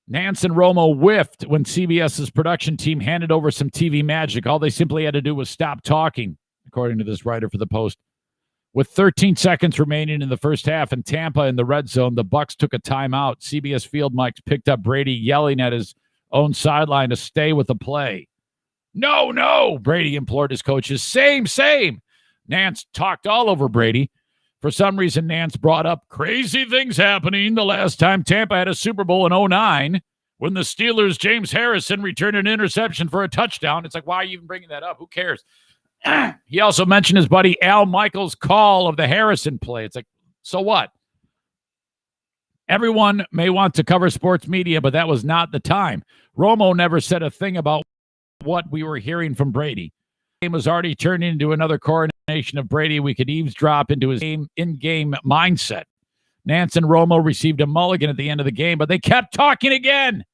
Nance and Romo whiffed when CBS's production team handed over some TV magic. All they simply had to do was stop talking, according to this writer for the Post. With 13 seconds remaining in the first half in Tampa in the red zone, the Bucs took a timeout. CBS field mics picked up Brady yelling at his own sideline to stay with the play. No, no, Brady implored his coaches. Same. Nance talked all over Brady. For some reason, Nance brought up crazy things happening the last time Tampa had a Super Bowl in 2009 when the Steelers' James Harrison returned an interception for a touchdown. It's like, why are you even bringing that up? Who cares? He also mentioned his buddy Al Michaels' call of the Harrison play. It's like, so what? Everyone may want to cover sports media, but that was not the time. Romo never said a thing about what we were hearing from Brady. The game was already turned into another coronation of Brady. We could eavesdrop into his in-game mindset. Nance and Romo received a mulligan at the end of the game, but they kept talking again.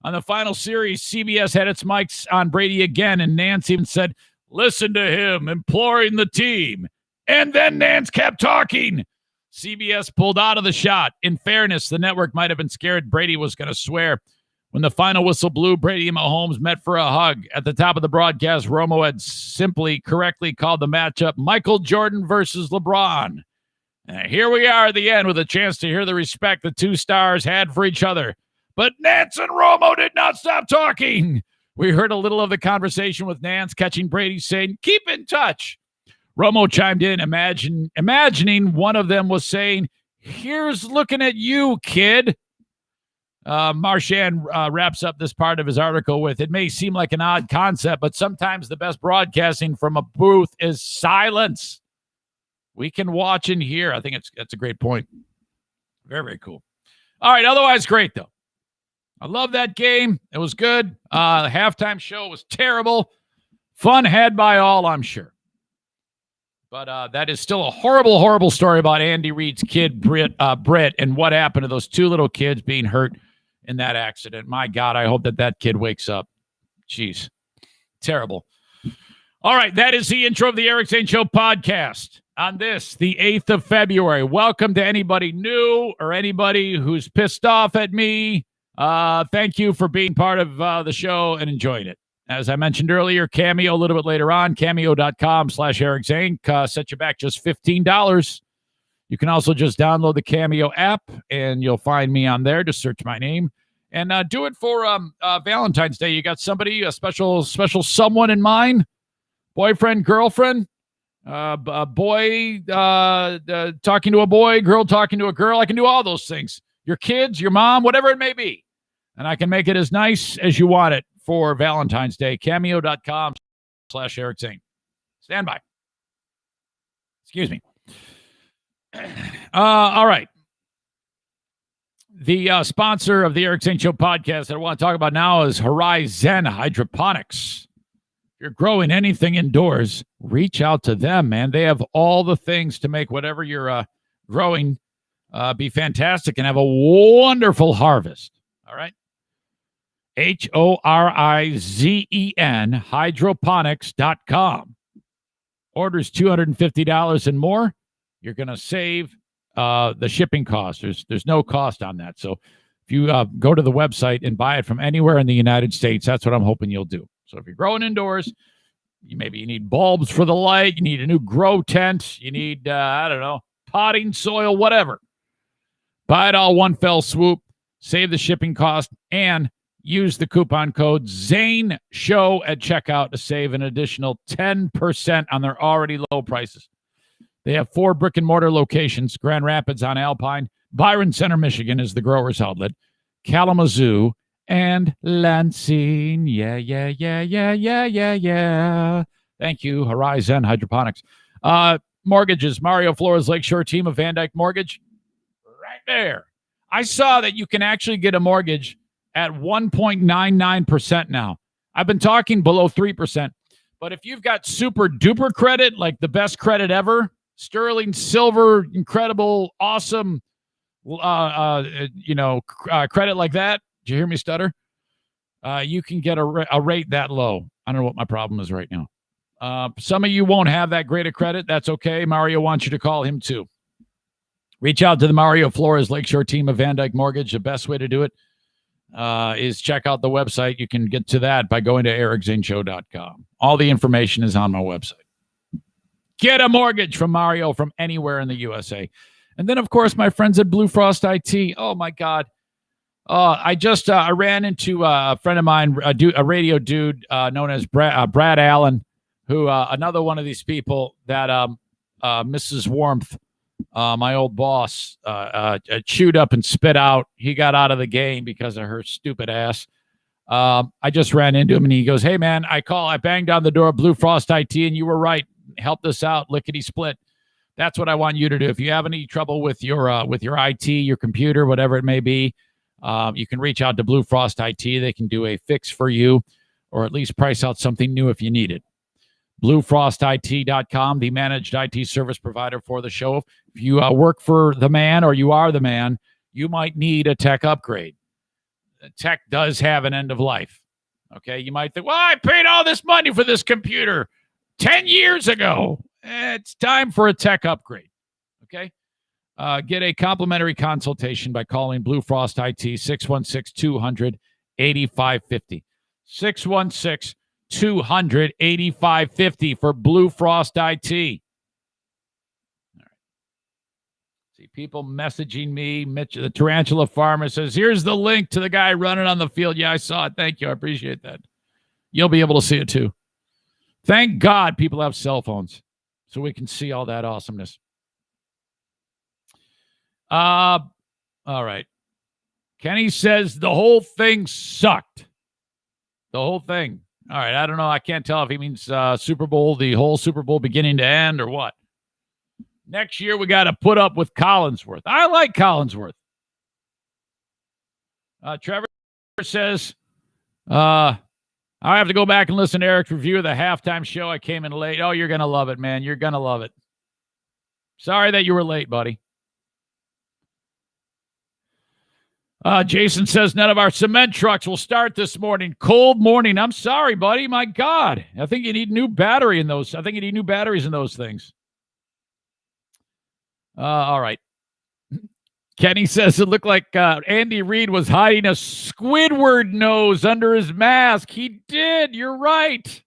On the final series, CBS had its mics on Brady again, and Nance even said, listen to him, imploring the team. And then Nance kept talking. CBS pulled out of the shot. In fairness, the network might have been scared Brady was going to swear. When the final whistle blew, Brady and Mahomes met for a hug. At the top of the broadcast, Romo had simply correctly called the matchup Michael Jordan versus LeBron. And here we are at the end with a chance to hear the respect the two stars had for each other. But Nance and Romo did not stop talking. We heard a little of the conversation with Nance catching Brady saying, keep in touch. Romo chimed in, imagining one of them was saying, here's looking at you, kid. Marchand wraps up this part of his article with, it may seem like an odd concept, but sometimes the best broadcasting from a booth is silence. We can watch and hear. I think that's a great point. Very, very cool. All right, otherwise great, though. I love that game. It was good. The halftime show was terrible. Fun had by all, I'm sure. But that is still a horrible, horrible story about Andy Reid's kid, Britt, and what happened to those two little kids being hurt in that accident. My God, I hope that kid wakes up. Jeez. Terrible. All right, that is the intro of the Eric Zane Show podcast on this, the 8th of February. Welcome to anybody new or anybody who's pissed off at me. Thank you for being part of the show and enjoying it. As I mentioned earlier, Cameo a little bit later on, cameo.com/Eric Zane. Set you back just $15. You can also just download the Cameo app, and you'll find me on there. Just search my name. And do it for Valentine's Day. You got somebody, a special someone in mind? Boyfriend, girlfriend? A boy talking to a boy, girl talking to a girl. I can do all those things. Your kids, your mom, whatever it may be. And I can make it as nice as you want it for Valentine's Day. Cameo.com/Eric Zane. Stand by. Excuse me. All right. The sponsor of the Eric Zane Show podcast that I want to talk about now is Horizon Hydroponics. If you're growing anything indoors, reach out to them, man. They have all the things to make whatever you're growing be fantastic and have a wonderful harvest. All right. Horizen, hydroponics.com. Orders $250 and more. You're going to save the shipping cost. There's no cost on that. So if you go to the website and buy it from anywhere in the United States, that's what I'm hoping you'll do. So if you're growing indoors, you need bulbs for the light. You need a new grow tent. You need, potting soil, whatever. Buy it all one fell swoop. Save the shipping cost and use the coupon code ZANESHOW at checkout to save an additional 10% on their already low prices. They have 4 brick-and-mortar locations: Grand Rapids on Alpine, Byron Center, Michigan is the growers outlet, Kalamazoo, and Lansing. Yeah. Thank you, Horizon Hydroponics. Mortgages, Mario Flores Lakeshore team of Van Dyke Mortgage. Right there. I saw that you can actually get a mortgage at 1.99% now. I've been talking below 3%. But if you've got super duper credit, like the best credit ever, sterling silver, incredible, awesome, credit like that. Did you hear me stutter? You can get a rate that low. I don't know what my problem is right now. Some of you won't have that great a credit. That's okay. Mario wants you to call him too. Reach out to the Mario Flores Lakeshore team of Van Dyke Mortgage. The best way to do it is check out the website. You can get to that by going to ericzaneshow.com. All the information is on my website. Get a mortgage from Mario from anywhere in the USA. And then, of course, my friends at Blue Frost IT. Oh, my God. I ran into a friend of mine, a radio dude known as Brad Allen, who another one of these people that Mrs. Warmth, my old boss, chewed up and spit out. He got out of the game because of her stupid ass. I just ran into him and he goes, "Hey man, I banged on the door of Blue Frost IT and you were right. Helped us out, lickety split." That's what I want you to do. If you have any trouble with your IT, your computer, whatever it may be, you can reach out to Blue Frost IT. They can do a fix for you, or at least price out something new if you need it. BlueFrostIT.com, the managed IT service provider for the show. If you work for the man or you are the man, you might need a tech upgrade. Tech does have an end of life. Okay, you might think, well, I paid all this money for this computer 10 years ago. It's time for a tech upgrade. Okay, get a complimentary consultation by calling Blue Frost IT 616-200-8550. 616-200-8550 for Blue Frost IT. All right. See people messaging me. Mitch, the Tarantula Farmer, says, "Here's the link to the guy running on the field." Yeah, I saw it. Thank you. I appreciate that. You'll be able to see it too. Thank God people have cell phones so we can see all that awesomeness. All right. Kenny says the whole thing sucked. The whole thing. All right. I don't know. I can't tell if he means Super Bowl, the whole Super Bowl beginning to end, or what. Next year, we got to put up with Collinsworth. I like Collinsworth. Trevor says, I have to go back and listen to Eric's review of the halftime show. I came in late. Oh, you're going to love it, man. You're going to love it. Sorry that you were late, buddy. Jason says none of our cement trucks will start this morning. Cold morning. I'm sorry, buddy. My God. I think you need new battery in those. I think you need new batteries in those things. All right. Kenny says it looked like Andy Reid was hiding a Squidward nose under his mask. He did. You're right.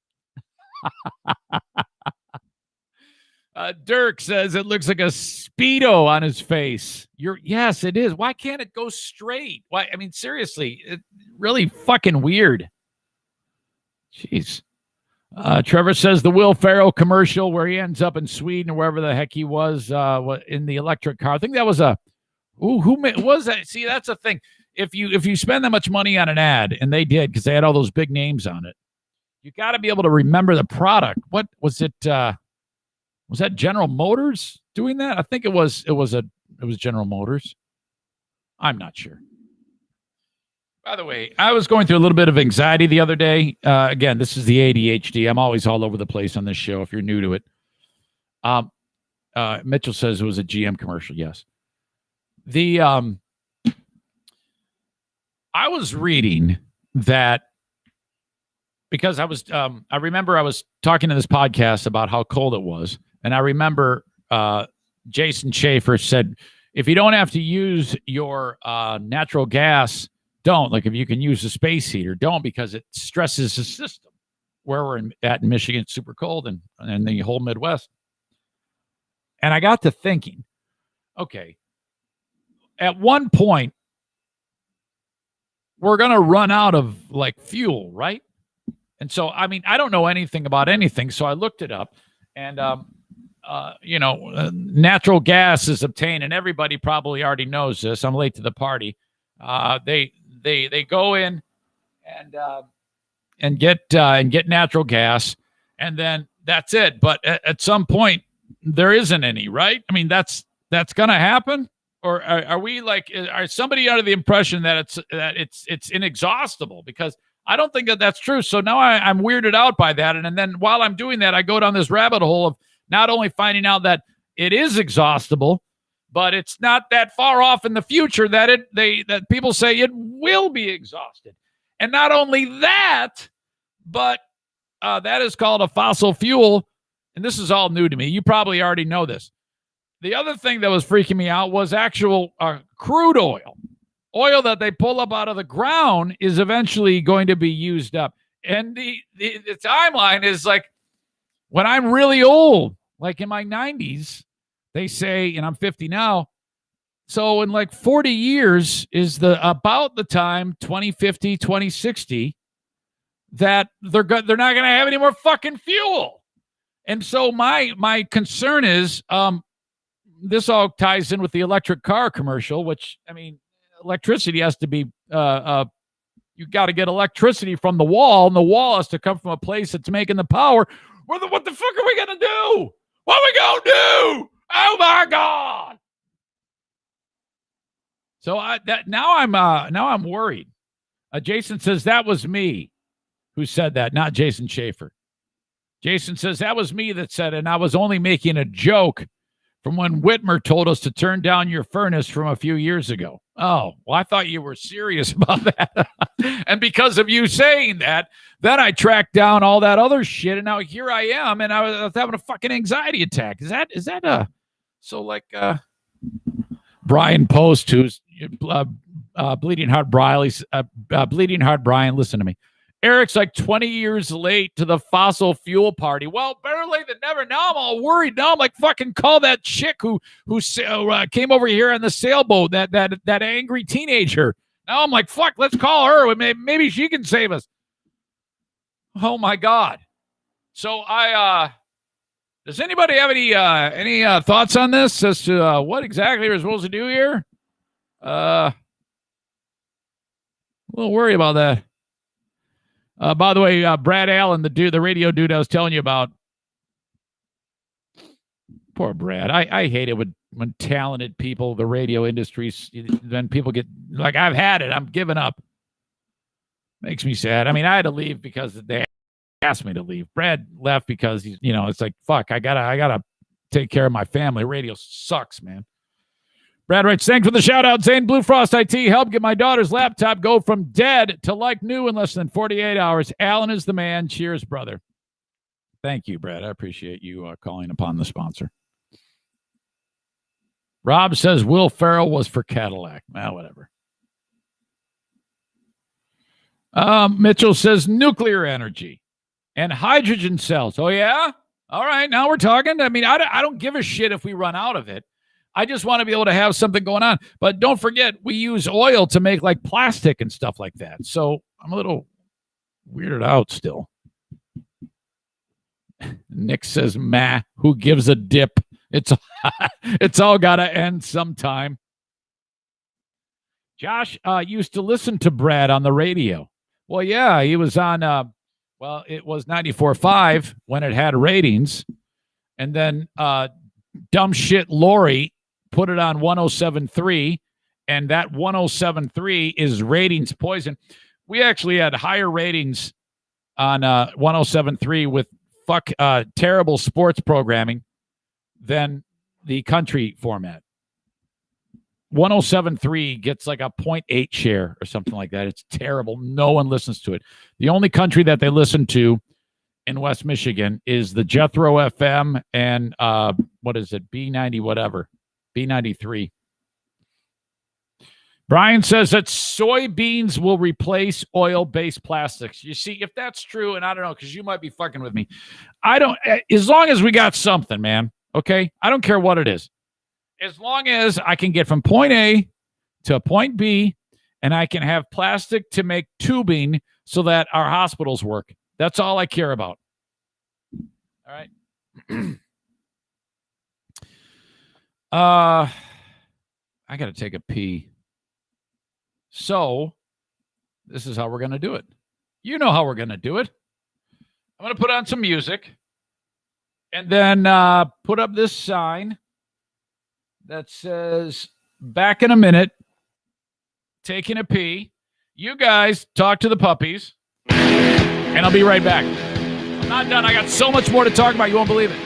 Dirk says it looks like a Speedo on his face. Yes, it is. Why can't it go straight? Why? I mean, seriously, it's really fucking weird. Jeez. Trevor says the Will Ferrell commercial where he ends up in Sweden or wherever the heck he was in the electric car. I think that was who was that? See, that's a thing. If you spend that much money on an ad, and they did because they had all those big names on it, you got to be able to remember the product. What was it? Was that General Motors doing that? I think it was General Motors. I'm not sure. By the way, I was going through a little bit of anxiety the other day. Again, this is the ADHD. I'm always all over the place on this show if you're new to it. Mitchell says it was a GM commercial. Yes. I was reading that because I remember I was talking to this podcast about how cold it was. And I remember Jason Schaefer said, if you don't have to use your natural gas, don't. Like if you can use the space heater, don't, because it stresses the system. Where we're at in Michigan, it's super cold and the whole Midwest. And I got to thinking, okay, at one point, we're going to run out of like fuel, right? And so, I mean, I don't know anything about anything. So I looked it up and, natural gas is obtained, and everybody probably already knows this. I'm late to the party. They go in and get natural gas, and then that's it. But at some point, there isn't any, right? I mean, that's going to happen. Or are we like? Are somebody under the impression that it's inexhaustible? Because I don't think that's true. So now I'm weirded out by that, and then while I'm doing that, I go down this rabbit hole of not only finding out that it is exhaustible, but it's not that far off in the future that people say it will be exhausted. And not only that, but that is called a fossil fuel. And this is all new to me. You probably already know this. The other thing that was freaking me out was actual crude oil. Oil that they pull up out of the ground is eventually going to be used up. And the timeline is like, when I'm really old, like in my 90s, they say, and I'm 50 now, So in like 40 years is about the time 2050, 2060 that they're not going to have any more fucking fuel. And so my concern is this all ties in with the electric car commercial, which, I mean, electricity has to be you got to get electricity from the wall, and the wall has to come from a place that's making the power. What the fuck are we going to do? What are we going to do? Oh my God. So now I'm worried. Jason says that was me who said that, not Jason Schaefer. Jason says that was me that said it, and I was only making a joke from when Whitmer told us to turn down your furnace from a few years ago. Oh, well, I thought you were serious about that. And because of you saying that, then I tracked down all that other shit, and now here I am, and I was having a fucking anxiety attack. Is that so like Brian Post, who's Bleeding Heart Brian, listen to me. Eric's like 20 years late to the fossil fuel party. Well, better late than never. Now I'm all worried. Now I'm like, fucking call that chick who came over here on the sailboat, that angry teenager. Now I'm like, fuck, let's call her. Maybe she can save us. Oh my God. So does anybody have any thoughts on this as to what exactly we're supposed to do here? A little worried about that. By the way, Brad Allen, the radio dude I was telling you about. Poor Brad. I hate it when talented people, the radio industry, then people get like, I've had it. I'm giving up. Makes me sad. I mean, I had to leave because they asked me to leave. Brad left because he's, it's like, fuck, I gotta take care of my family. Radio sucks, man. Brad writes, thanks for the shout out, Zane. Blue Frost IT helped get my daughter's laptop go from dead to like new in less than 48 hours. Alan is the man. Cheers, brother. Thank you, Brad. I appreciate you calling upon the sponsor. Rob says Will Ferrell was for Cadillac. Well, whatever. Mitchell says nuclear energy and hydrogen cells. Oh, yeah? All right, now we're talking. I mean, I don't give a shit if we run out of it. I just want to be able to have something going on. But don't forget, we use oil to make like plastic and stuff like that. So I'm a little weirded out still. Nick says, "Meh, who gives a dip? It's all got to end sometime." Josh used to listen to Brad on the radio. Well, yeah, he was on, it was 94.5 when it had ratings. And then dumb shit Lori put it on 107.3, and that 107.3 is ratings poison. We actually had higher ratings on 107.3 with terrible sports programming than the country format. 107.3 gets like a 0.8 share or something like that. It's terrible. No one listens to it. The only country that they listen to in West Michigan is the Jethro FM and what is it? B90 whatever. B93. Brian says that soybeans will replace oil-based plastics. You see, if that's true, and I don't know, because you might be fucking with me. As long as we got something, man, okay? I don't care what it is. As long as I can get from point A to point B, and I can have plastic to make tubing so that our hospitals work. That's all I care about. All right. I got to take a pee. So this is how we're going to do it. You know how we're going to do it. I'm going to put on some music and then put up this sign that says, back in a minute, taking a pee. You guys talk to the puppies, and I'll be right back. I'm not done. I got so much more to talk about. You won't believe it.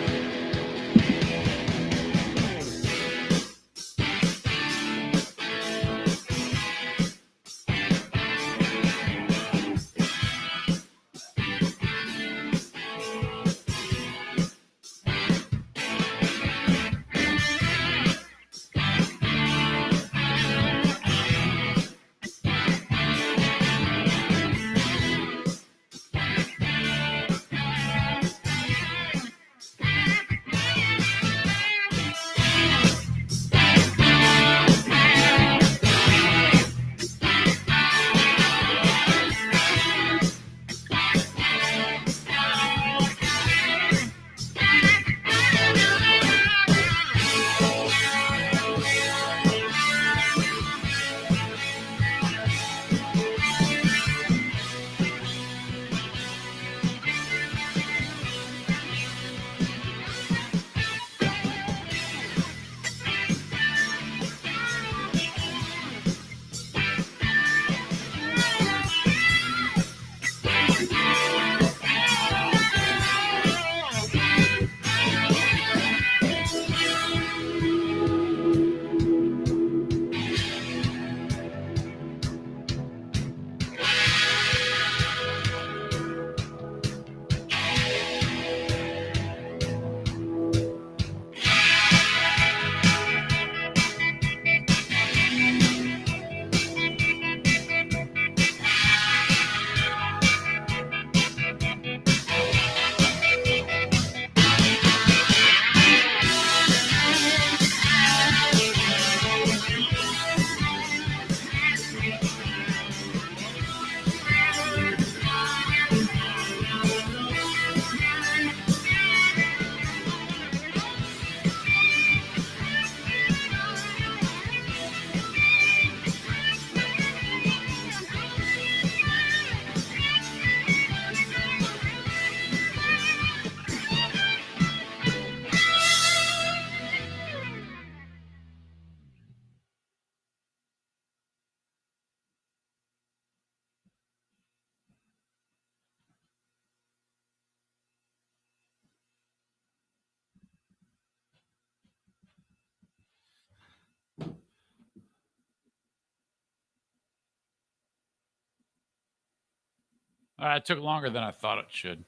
It took longer than I thought it should.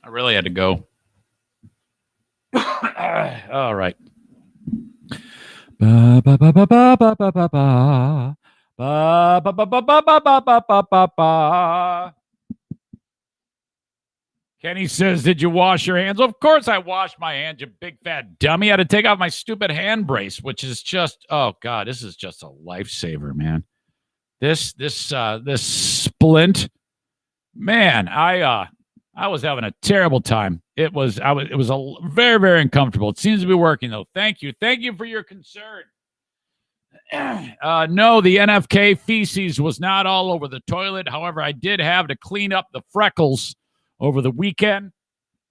I really had to go. All right. Ba ba ba ba ba ba ba ba ba. Ba ba ba ba ba ba ba ba ba ba. Kenny says, "Did you wash your hands?" Of course I washed my hands, you big fat dummy. I had to take off my stupid hand brace, which is just, oh God, this is just a lifesaver, man. This splint, man, I was having a terrible time. It was very, very uncomfortable. It seems to be working though. Thank you for your concern. No, the NFK feces was not all over the toilet. However, I did have to clean up the freckles over the weekend.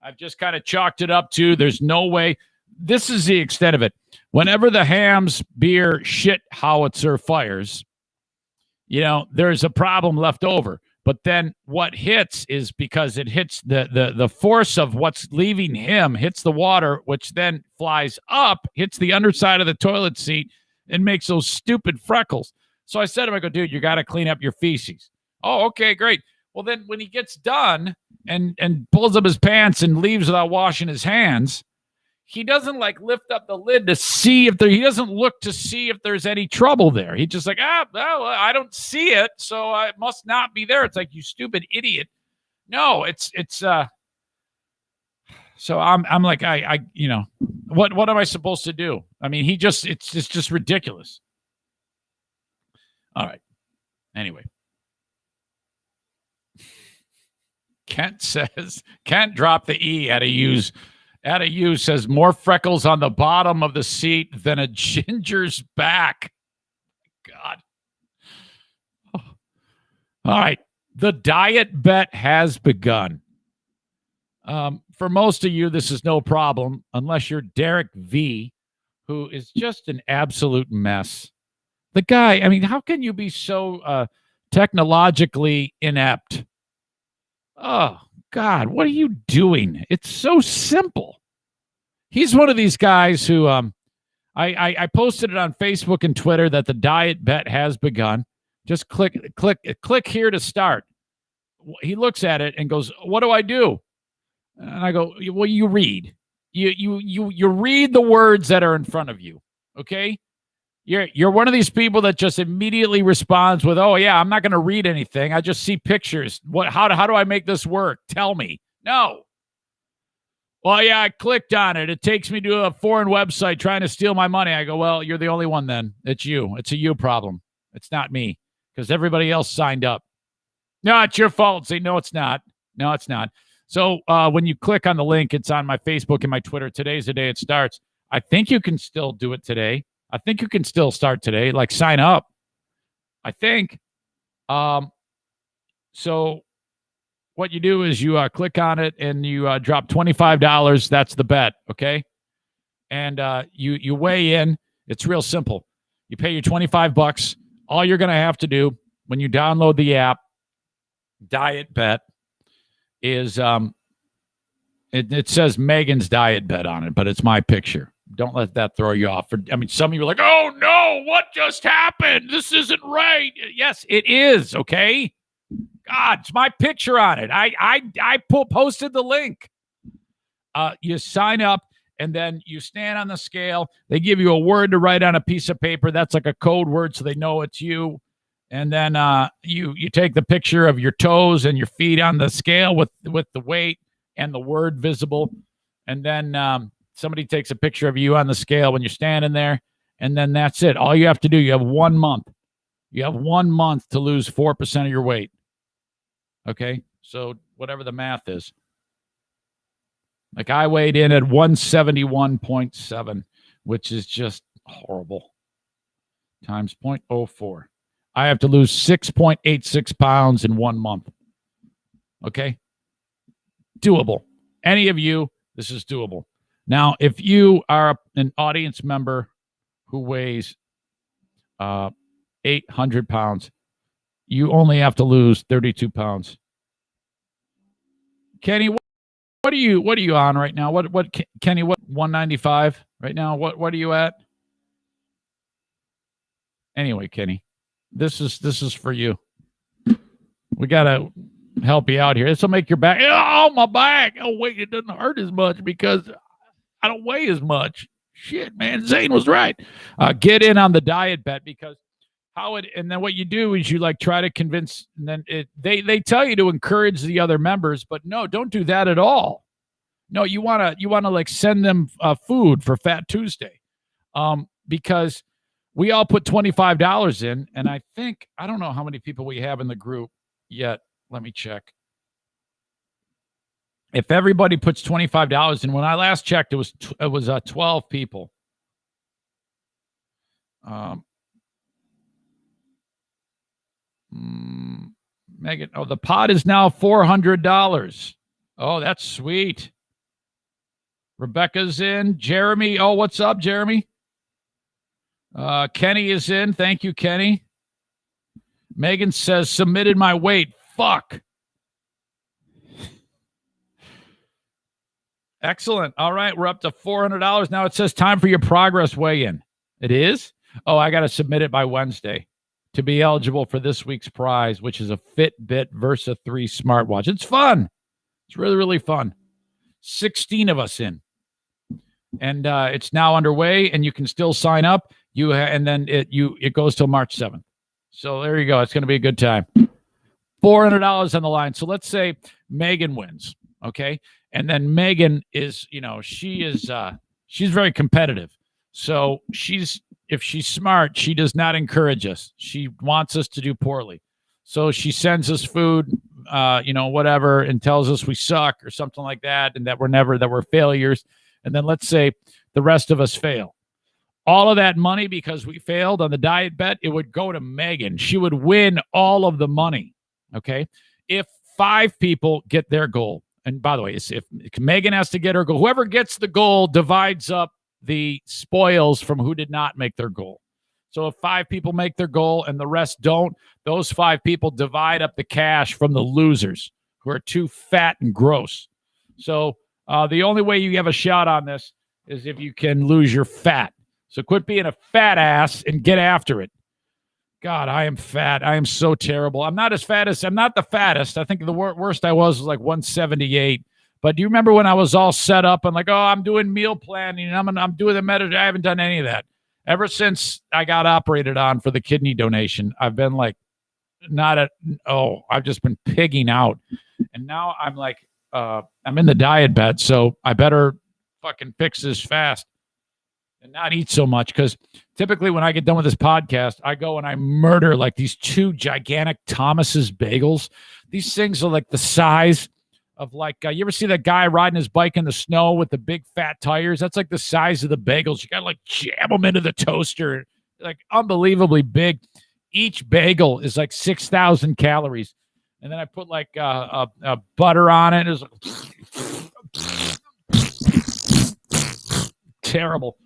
I've just kind of chalked it up to there's no way. This is the extent of it. Whenever the Hams beer shit howitzer fires, there's a problem left over. But then what hits is because it hits the force of what's leaving him hits the water, which then flies up, hits the underside of the toilet seat, and makes those stupid freckles. So I said to him, I go, dude, you got to clean up your feces. Oh, okay, great. Well, then when he gets done and pulls up his pants and leaves without washing his hands, he doesn't lift up the lid to see if he doesn't look to see if there's any trouble there. He's just like, well, I don't see it, so it must not be there. It's like, you stupid idiot. No, it's so I'm like, what am I supposed to do? I mean, it's just ridiculous. All right. Anyway. Kent dropped the E at a use. Says more freckles on the bottom of the seat than a ginger's back. God. Oh. All right. The diet bet has begun. For most of you, this is no problem, unless you're Derek V, who is just an absolute mess. The guy, I mean, how can you be so technologically inept? Oh, God, what are you doing? It's so simple. He's one of these guys who I posted it on Facebook and Twitter that the diet bet has begun. Just click here to start. He looks at it and goes, "What do I do?" And I go, "Well, you read. You read the words that are in front of you, okay? You're one of these people that just immediately responds with, "Oh yeah, I'm not going to read anything. I just see pictures. How do I make this work? Tell me." No. Well, yeah, I clicked on it. It takes me to a foreign website trying to steal my money. I go, "Well, you're the only one then. It's you. It's a you problem. It's not me, because everybody else signed up." No, it's your fault. Say, no, it's not. No, it's not. So when you click on the link, it's on my Facebook and my Twitter. Today's the day it starts. I think you can still do it today. I think you can still start today, sign up. I think. So what you do is you click on it and you drop $25. That's the bet, okay? And you weigh in. It's real simple. You pay your $25. All you're going to have to do when you download the app, Diet Bet, is it says Megan's Diet Bet on it, but it's my picture. Don't let that throw you off. Some of you are like, "Oh no, what just happened? This isn't right." Yes, it is. Okay. God, it's my picture on it. I posted the link. You sign up and then you stand on the scale. They give you a word to write on a piece of paper. That's like a code word, so they know it's you. And then you take the picture of your toes and your feet on the scale with the weight and the word visible. And then somebody takes a picture of you on the scale when you're standing there. And then that's it. All you have to do, you have 1 month. You have 1 month to lose 4% of your weight. Okay? So whatever the math is. I weighed in at 171.7, which is just horrible. Times 0.04. I have to lose 6.86 pounds in 1 month. Okay? Doable. Any of you, this is doable. Now, if you are an audience member who weighs 800 pounds, you only have to lose 32 pounds. Kenny, what are you on right now? What Kenny, what 195 right now? What are you at? Anyway, Kenny, this is for you. We got to help you out here. This will make your back. Oh, my back. Oh, wait, it doesn't hurt as much because I don't weigh as much. Shit, man. Zane was right. Get in on the diet bet because and then what you do is you like try to convince, and then they tell you to encourage the other members, but no, don't do that at all. No, you want to like send them food for Fat Tuesday. Because we all put $25 in, and I don't know how many people we have in the group yet. Let me check. If everybody puts $25 in, when I last checked, it was 12 people. Megan, the pot is now $400. Oh, that's sweet. Rebecca's in. Jeremy, what's up, Jeremy? Kenny is in. Thank you, Kenny. Megan says, submitted my weight. Fuck. Excellent. All right, we're up to $400. Now it says time for your progress weigh-in. It is? Oh, I got to submit it by Wednesday to be eligible for this week's prize, which is a Fitbit Versa 3 smartwatch. It's fun. It's really, really fun. 16 of us in. And it's now underway, and you can still sign up. And then it goes till March 7th. So there you go. It's going to be a good time. $400 on the line. So let's say Megan wins, okay? And then Megan is, she's very competitive. So if she's smart, she does not encourage us. She wants us to do poorly. So she sends us food, whatever, and tells us we suck or something like that, and that we're failures. And then let's say the rest of us fail. All of that money, because we failed on the diet bet, it would go to Megan. She would win all of the money, okay? If 5 people get their goal, and by the way, if Megan has to get her goal, whoever gets the goal divides up the spoils from who did not make their goal. So if 5 people make their goal and the rest don't, those 5 people divide up the cash from the losers who are too fat and gross. So the only way you have a shot on this is if you can lose your fat. So quit being a fat ass and get after it. God, I am fat. I am so terrible. I'm not the fattest. I think the worst I was like 178. But do you remember when I was all set up and like, I'm doing meal planning and I'm doing the meditation? I haven't done any of that. Ever since I got operated on for the kidney donation, I've been like, I've just been pigging out. And now I'm like, I'm in the diet bet, so I better fucking fix this fast and not eat so much, because typically when I get done with this podcast, I go and I murder like these 2 gigantic Thomas's bagels. These things are like the size of like, you ever see that guy riding his bike in the snow with the big fat tires? That's like the size of the bagels. You got to like jam them into the toaster, like unbelievably big. Each bagel is like 6,000 calories. And then I put like a butter on it. It's like terrible.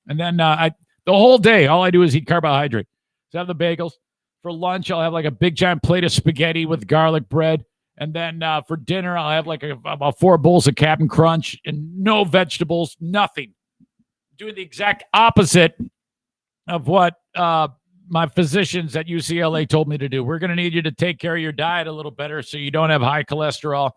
And then the whole day, all I do is eat carbohydrate. So I have the bagels. For lunch, I'll have like a big giant plate of spaghetti with garlic bread. And then for dinner, I'll have like about 4 bowls of Cap'n Crunch and no vegetables, nothing. Doing the exact opposite of what my physicians at UCLA told me to do. We're going to need you to take care of your diet a little better so you don't have high cholesterol.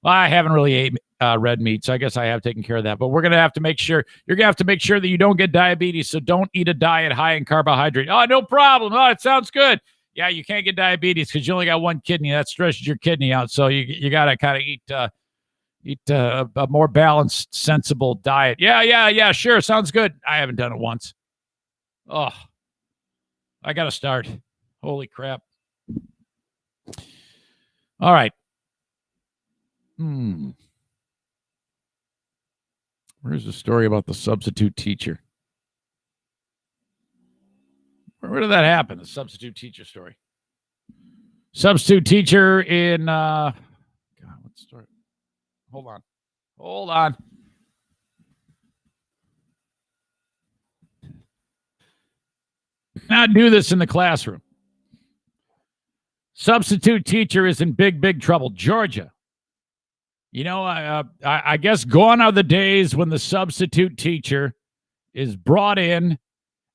Well, I haven't really ate red meat, so I guess I have taken care of that. But we're going to have to make sure, you're going to have to make sure that you don't get diabetes, so don't eat a diet high in carbohydrate. Oh, no problem. Oh, it sounds good. Yeah, you can't get diabetes because you only got 1 kidney. That stretches your kidney out, so you got to kind of eat a more balanced, sensible diet. Yeah, sure. Sounds good. I haven't done it once. Oh, I got to start. Holy crap. All right. Where's the story about the substitute teacher? Where did that happen? The substitute teacher story. Substitute teacher in God, what story? Hold on. Not do this in the classroom. Substitute teacher is in big trouble. Georgia. I guess gone are the days when the substitute teacher is brought in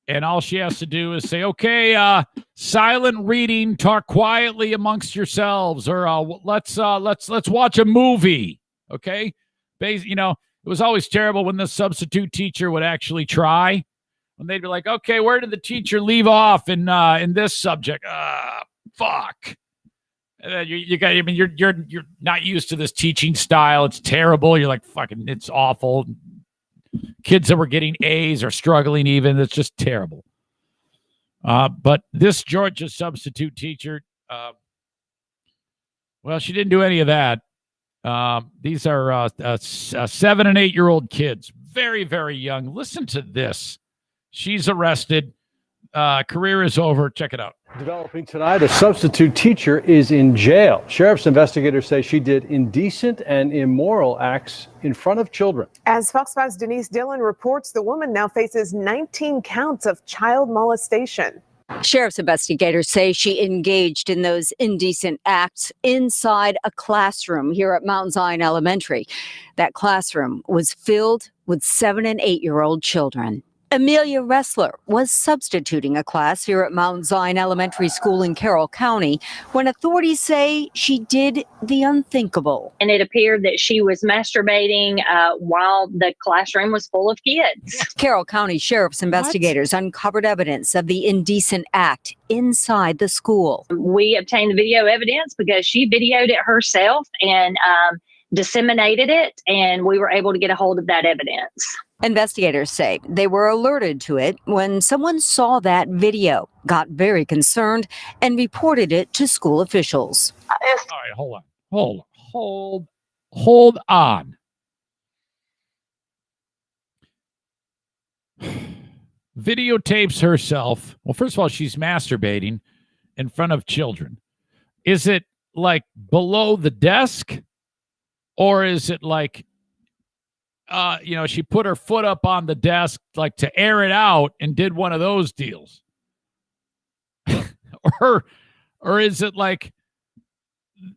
And all she has to do is say, okay, silent reading, talk quietly amongst yourselves, or let's watch a movie. Okay. You know, it was always terrible when the substitute teacher would actually try, when they'd be like, okay, where did the teacher leave off in this subject? Fuck. And then you're not used to this teaching style. It's terrible. You're like, fucking, it's awful. Kids that were getting A's are struggling even. It's just terrible. But this Georgia substitute teacher, well, she didn't do any of that. These are 7 and 8 year old kids. Very, very young. Listen to this. She's arrested. Career is over. Check it out. Developing tonight, a substitute teacher is in jail. Sheriff's investigators say she did indecent and immoral acts in front of children. As Fox 5's Denise Dillon reports, the woman now faces 19 counts of child molestation. Sheriff's investigators say she engaged in those indecent acts inside a classroom here at Mount Zion Elementary. That classroom was filled with 7 and 8 year old children. Amelia Ressler was substituting a class here at Mount Zion Elementary School in Carroll County when authorities say she did the unthinkable. And it appeared that she was masturbating while the classroom was full of kids. Carroll County Sheriff's investigators uncovered evidence of the indecent act inside the school. We obtained the video evidence because she videoed it herself and disseminated it, and we were able to get a hold of that evidence. Investigators say they were alerted to it when someone saw that video, got very concerned, and reported it to school officials. All right, hold on. Videotapes herself. Well, first of all, she's masturbating in front of children. Is it like below the desk? Or is it like, she put her foot up on the desk like to air it out and did one of those deals? or is it like,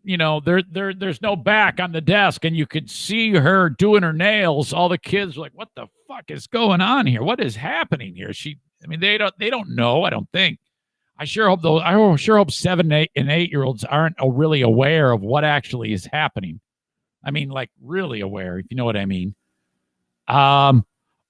there's no back on the desk and you could see her doing her nails. All the kids were like, what the fuck is going on here? What is happening here? They don't know, I don't think. I sure hope 7, 8, and 8 year olds aren't really aware of what actually is happening. I mean, like really aware, if you know what I mean. Or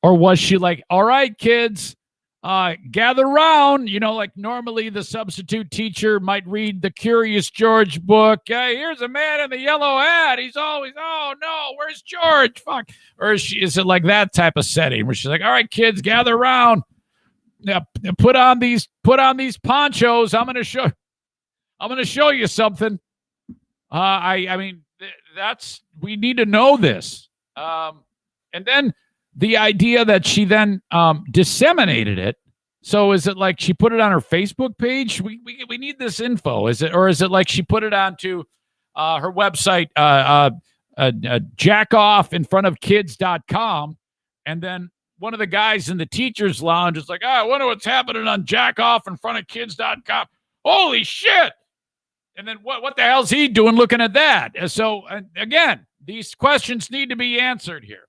was she like, all right, kids, gather around, like normally the substitute teacher might read the Curious George book. Hey, here's a man in the yellow hat. He's always, oh no, where's George? Fuck. Or is it like that type of setting where she's like, all right, kids, gather around. Yeah, put on these ponchos. I'm gonna show you something. We need to know this. And then the idea that she then disseminated it. So is it like she put it on her Facebook page? We need this info. Is it like she put it onto her website, jackoffinfrontofkids.com, and then one of the guys in the teacher's lounge is like, I wonder what's happening on jackoffinfrontofkids.com. Holy shit. And then what the hell's he doing looking at that? So, again, these questions need to be answered here.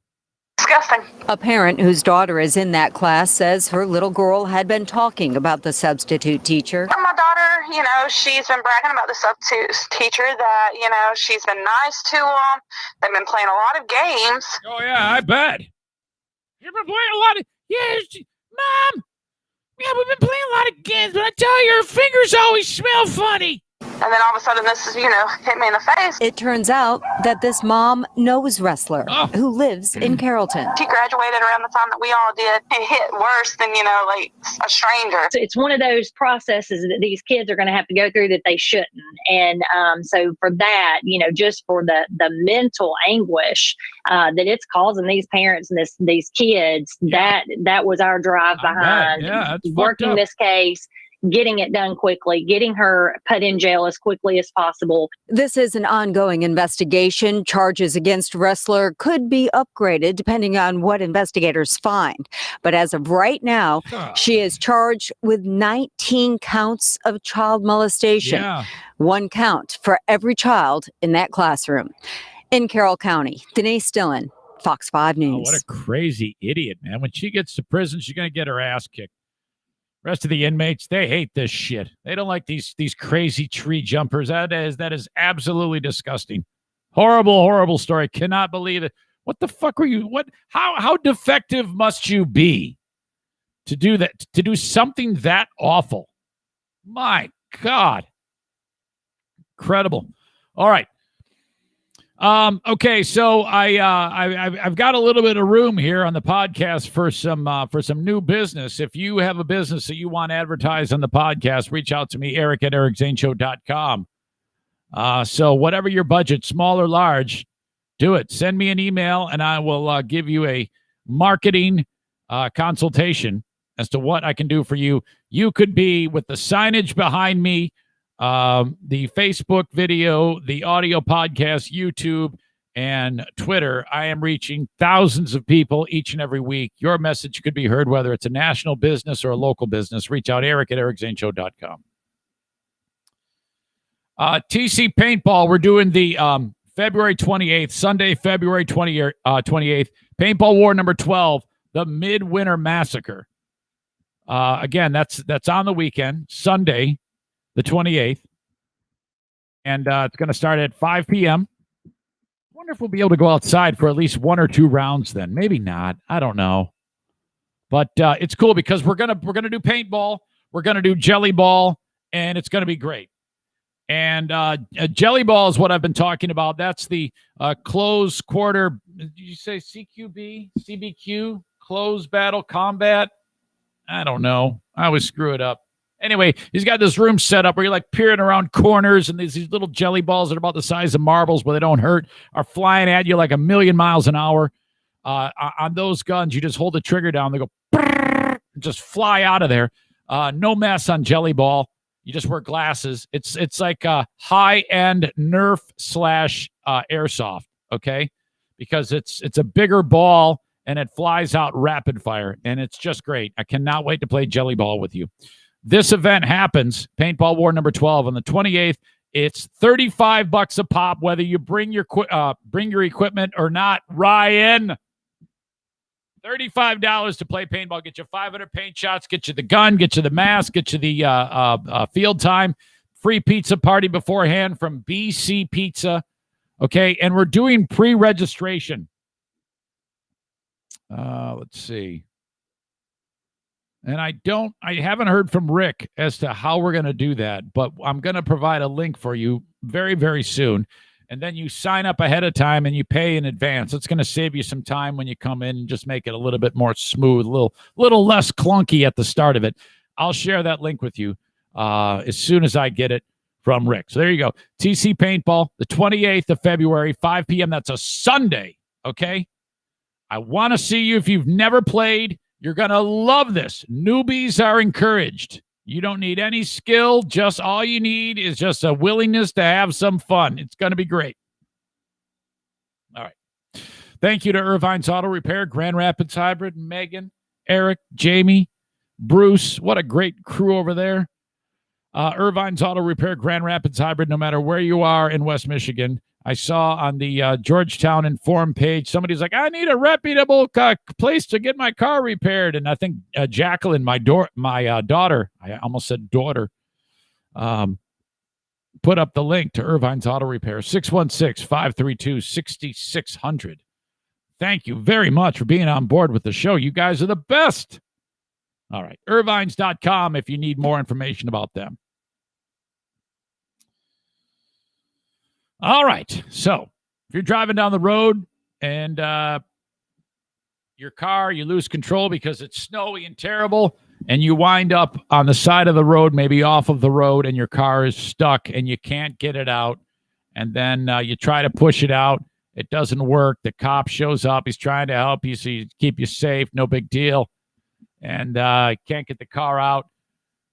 Disgusting. A parent whose daughter is in that class says her little girl had been talking about the substitute teacher. My daughter, she's been bragging about the substitute teacher that, she's been nice to them. They've been playing a lot of games. Oh, yeah, I bet. You've been playing a lot of... Yeah, Mom! Yeah, we've been playing a lot of games, but I tell you, her fingers always smell funny. And then all of a sudden this is, hit me in the face. It turns out that this mom knows Ressler, who lives in Carrollton. She graduated around the time that we all did. It hit worse than, like a stranger. So it's one of those processes that these kids are going to have to go through that they shouldn't. And so for that, just for the mental anguish that it's causing these parents and these kids, that was our drive behind working this case, getting it done quickly, getting her put in jail as quickly as possible. This is an ongoing investigation. Charges against Ressler could be upgraded depending on what investigators find. But as of right now, she is charged with 19 counts of child molestation. Yeah. 1 count for every child in that classroom. In Carroll County, Denise Dillon, Fox 5 News. Oh, what a crazy idiot, man. When she gets to prison, she's going to get her ass kicked. Rest of the inmates, they hate this shit. They don't like these crazy tree jumpers. That is absolutely disgusting. Horrible, horrible story. Cannot believe it. What the fuck were you? How defective must you be to do that? To do something that awful? My God. Incredible. All right. Okay, so I've got a little bit of room here on the podcast for some new business. If you have a business that you want advertised on the podcast, reach out to me, Eric at ericzaneshow.com. So whatever your budget, small or large, do it. Send me an email, and I will give you a marketing consultation as to what I can do for you. You could be with the signage behind me, the Facebook video, the audio podcast, YouTube, and Twitter. I am reaching thousands of people each and every week. Your message could be heard, whether it's a national business or a local business. Reach out, Eric at ericzaneshow.com. TC Paintball, we're doing the February 28th, Sunday, February 28th, Paintball War number 12, the Midwinter Massacre. Again, that's on the weekend, Sunday, the 28th, and it's going to start at 5 p.m. I wonder if we'll be able to go outside for at least 1 or 2 rounds then. Maybe not. I don't know. But it's cool because we're gonna do paintball, we're going to do jelly ball, and it's going to be great. And jelly ball is what I've been talking about. That's the close quarter. Did you say CQB? CBQ? Close battle combat? I don't know. I always screw it up. Anyway, he's got this room set up where you're like peering around corners, and these little jelly balls that are about the size of marbles, but they don't hurt, are flying at you like 1,000,000 miles an hour. On those guns, you just hold the trigger down. They go, just fly out of there. No mess on jelly ball. You just wear glasses. It's like a high-end Nerf / airsoft, okay? Because it's a bigger ball, and it flies out rapid fire, and it's just great. I cannot wait to play jelly ball with you. This event happens, Paintball War number 12, on the 28th. It's $35 a pop, whether you bring your equipment or not. Ryan, $35 to play paintball. Get you 500 paint shots, get you the gun, get you the mask, get you the field time. Free pizza party beforehand from BC Pizza. Okay, and we're doing pre-registration. Let's see. And I haven't heard from Rick as to how we're going to do that, but I'm going to provide a link for you very, very soon. And then you sign up ahead of time and you pay in advance. It's going to save you some time when you come in and just make it a little bit more smooth, a little less clunky at the start of it. I'll share that link with you as soon as I get it from Rick. So there you go. TC Paintball, the 28th of February, 5 p.m. That's a Sunday, okay? I want to see you. If you've never played, you're going to love this. Newbies are encouraged. You don't need any skill. Just all you need is just a willingness to have some fun. It's going to be great. All right. Thank you to Irvine's Auto Repair, Grand Rapids Hybrid, Megan, Eric, Jamie, Bruce. What a great crew over there. Irvine's Auto Repair, Grand Rapids Hybrid, no matter where you are in West Michigan. I saw on the Georgetown Inform page, somebody's like, I need a reputable place to get my car repaired. And I think Jacqueline, my daughter, I almost said daughter, put up the link to Irvine's Auto Repair, 616-532-6600. Thank you very much for being on board with the show. You guys are the best. All right, irvines.com if you need more information about them. All right, so if you're driving down the road and your car, you lose control because it's snowy and terrible, and you wind up on the side of the road, maybe off of the road, and your car is stuck and you can't get it out, and then you try to push it out. It doesn't work. The cop shows up. He's trying to help you, so you keep you safe. No big deal. And can't get the car out.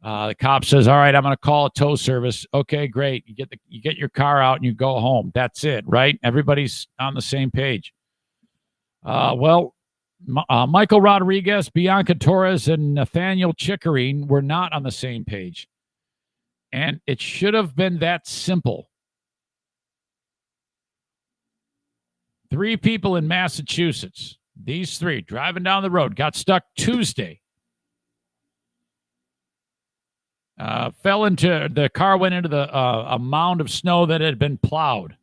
The cop says, all right, I'm going to call a tow service. Okay, great. You get your car out and you go home. That's it, right? Everybody's on the same page. Michael Rodriguez, Bianca Torres, and Nathaniel Chickarine were not on the same page. And it should have been that simple. 3 people in Massachusetts, these 3 driving down the road, got stuck Tuesday. The car went into a mound of snow that had been plowed.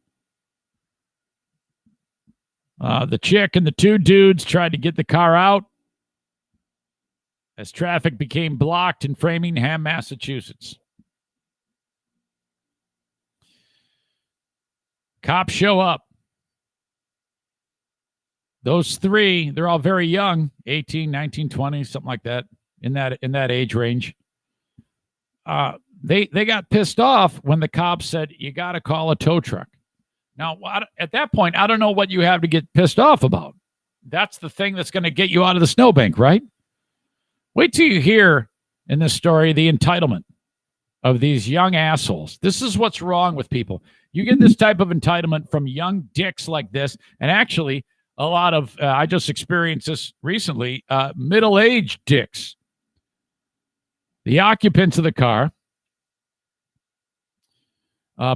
The chick and the two dudes tried to get the car out as traffic became blocked in Framingham, Massachusetts. Cops show up. Those three, they're all very young, 18, 19, 20, something like that, in that age range. They got pissed off when the cops said, you got to call a tow truck. Now, at that point, I don't know what you have to get pissed off about. That's the thing that's going to get you out of the snowbank, right? Wait till you hear in this story the entitlement of these young assholes. This is what's wrong with people. You get this type of entitlement from young dicks like this, and actually a lot of, I just experienced this recently, middle-aged dicks. The occupants of the car.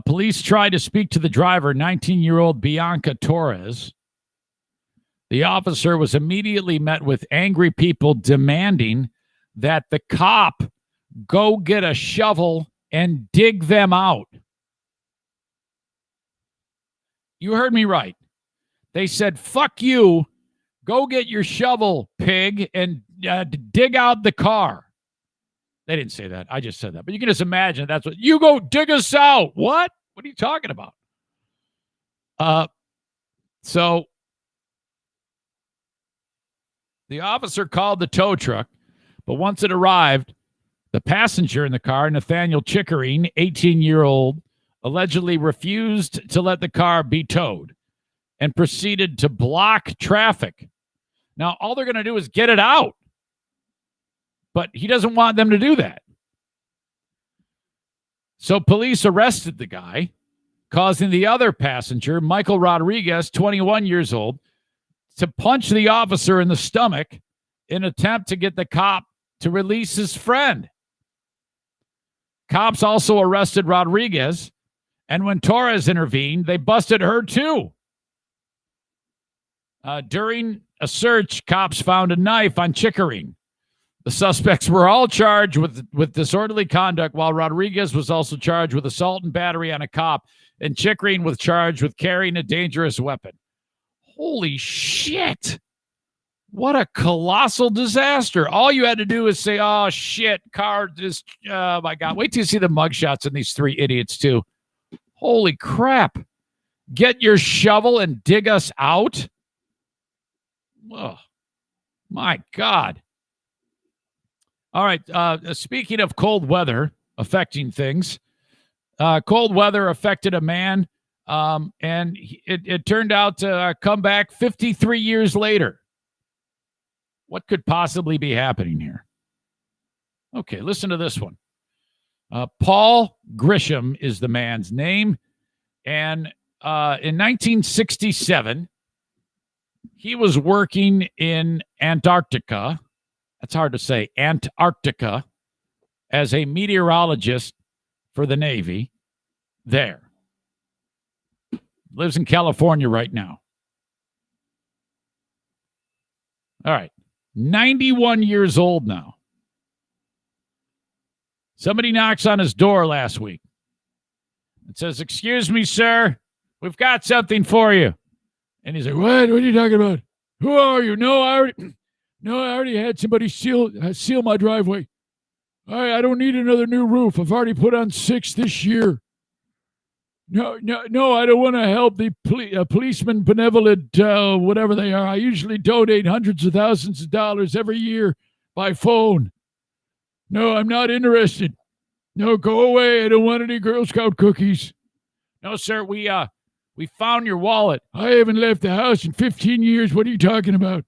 Police tried to speak to the driver, 19-year-old Bianca Torres. The officer was immediately met with angry people demanding that the cop go get a shovel and dig them out. You heard me right. They said, fuck you, go get your shovel, pig, and dig out the car. They didn't say that. I just said that. But you can just imagine that's what, you go dig us out. What? What are you talking about? So the officer called the tow truck, but once it arrived, the passenger in the car, Nathaniel Chickering, 18-year-old, allegedly refused to let the car be towed and proceeded to block traffic. Now, all they're going to do is get it out. But he doesn't want them to do that. So police arrested the guy, causing the other passenger, Michael Rodriguez, 21 years old, to punch the officer in the stomach in an attempt to get the cop to release his friend. Cops also arrested Rodriguez, and when Torres intervened, they busted her too. During a search, cops found a knife on Chickering. The suspects were all charged with disorderly conduct, while Rodriguez was also charged with assault and battery on a cop, and Chickering was charged with carrying a dangerous weapon. Holy shit. What a colossal disaster. All you had to do is say, oh, shit, car just, oh, my God. Wait till you see the mugshots in these three idiots, too. Holy crap. Get your shovel and dig us out? Oh, my God. All right. Speaking of cold weather affecting things, cold weather affected a man, and it turned out to come back 53 years later. What could possibly be happening here? Okay, listen to this one. Paul Grisham is the man's name, and in 1967, he was working in Antarctica. That's hard to say, Antarctica, as a meteorologist for the Navy there. Lives in California right now. All right. 91 years old now. Somebody knocks on his door last week. It says, excuse me, sir, we've got something for you. And he's like, what? What are you talking about? Who are you? No, I already had somebody seal my driveway. I don't need another new roof. I've already put on 6 this year. No, I don't want to help the policeman benevolent, whatever they are. I usually donate hundreds of thousands of dollars every year by phone. No, I'm not interested. No, go away. I don't want any Girl Scout cookies. No, sir, we found your wallet. I haven't left the house in 15 years. What are you talking about?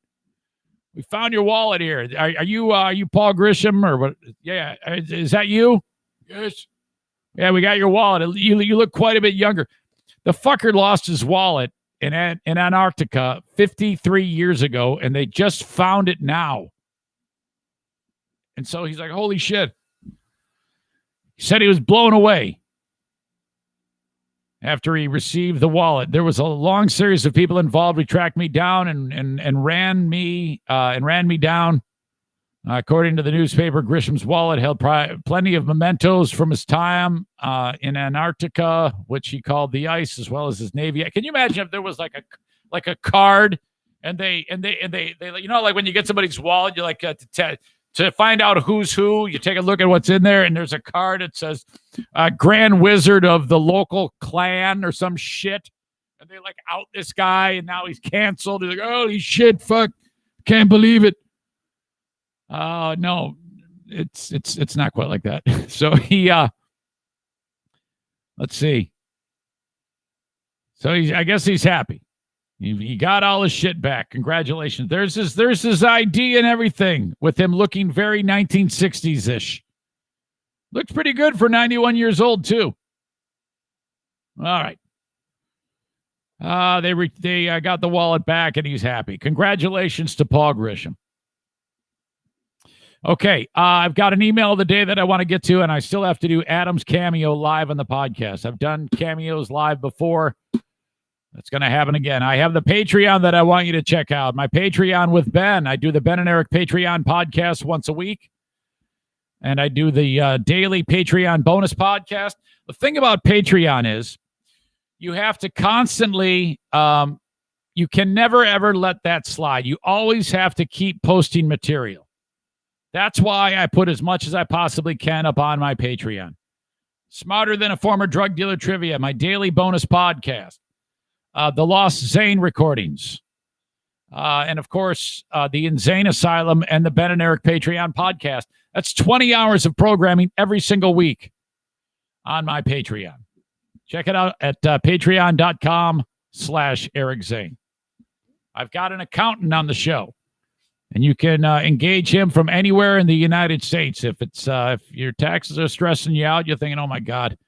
We found your wallet here. Are you Paul Grisham or what? Yeah, is that you? Yes. Yeah, we got your wallet. You look quite a bit younger. The fucker lost his wallet in Antarctica 53 years ago, and they just found it now. And so he's like, holy shit. He said he was blown away after he received the wallet. There was a long series of people involved who tracked me down and ran me down. According to the newspaper, Grisham's wallet held plenty of mementos from his time in Antarctica, which he called the ice, as well as his Navy. Can you imagine if there was like a card, and they like when you get somebody's wallet, you like to find out who's who, you take a look at what's in there, and there's a card that says Grand Wizard of the local clan or some shit, and they like out this guy, and now he's canceled. He's like, holy shit, fuck, can't believe it. No, it's not quite like that. So he, let's see. So I guess he's happy. He got all his shit back. Congratulations. There's his ID and everything, with him looking very 1960s-ish. Looks pretty good for 91 years old too. All right. They got the wallet back, and he's happy. Congratulations to Paul Grisham. Okay, I've got an email of the day that I want to get to, and I still have to do Adam's cameo live on the podcast. I've done cameos live before. That's going to happen again. I have the Patreon that I want you to check out. My Patreon with Ben. I do the Ben and Eric Patreon podcast once a week, and I do the daily Patreon bonus podcast. The thing about Patreon is you have to constantly, you can never, ever let that slide. You always have to keep posting material. That's why I put as much as I possibly can up on my Patreon. Smarter Than a Former Drug Dealer Trivia, my daily bonus podcast, the Lost Zane recordings, and, of course, the Insane Asylum and the Ben and Eric Patreon podcast. That's 20 hours of programming every single week on my Patreon. Check it out at patreon.com/Eric Zane. I've got an accountant on the show. And you can engage him from anywhere in the United States. If your taxes are stressing you out, you're thinking, "Oh my God,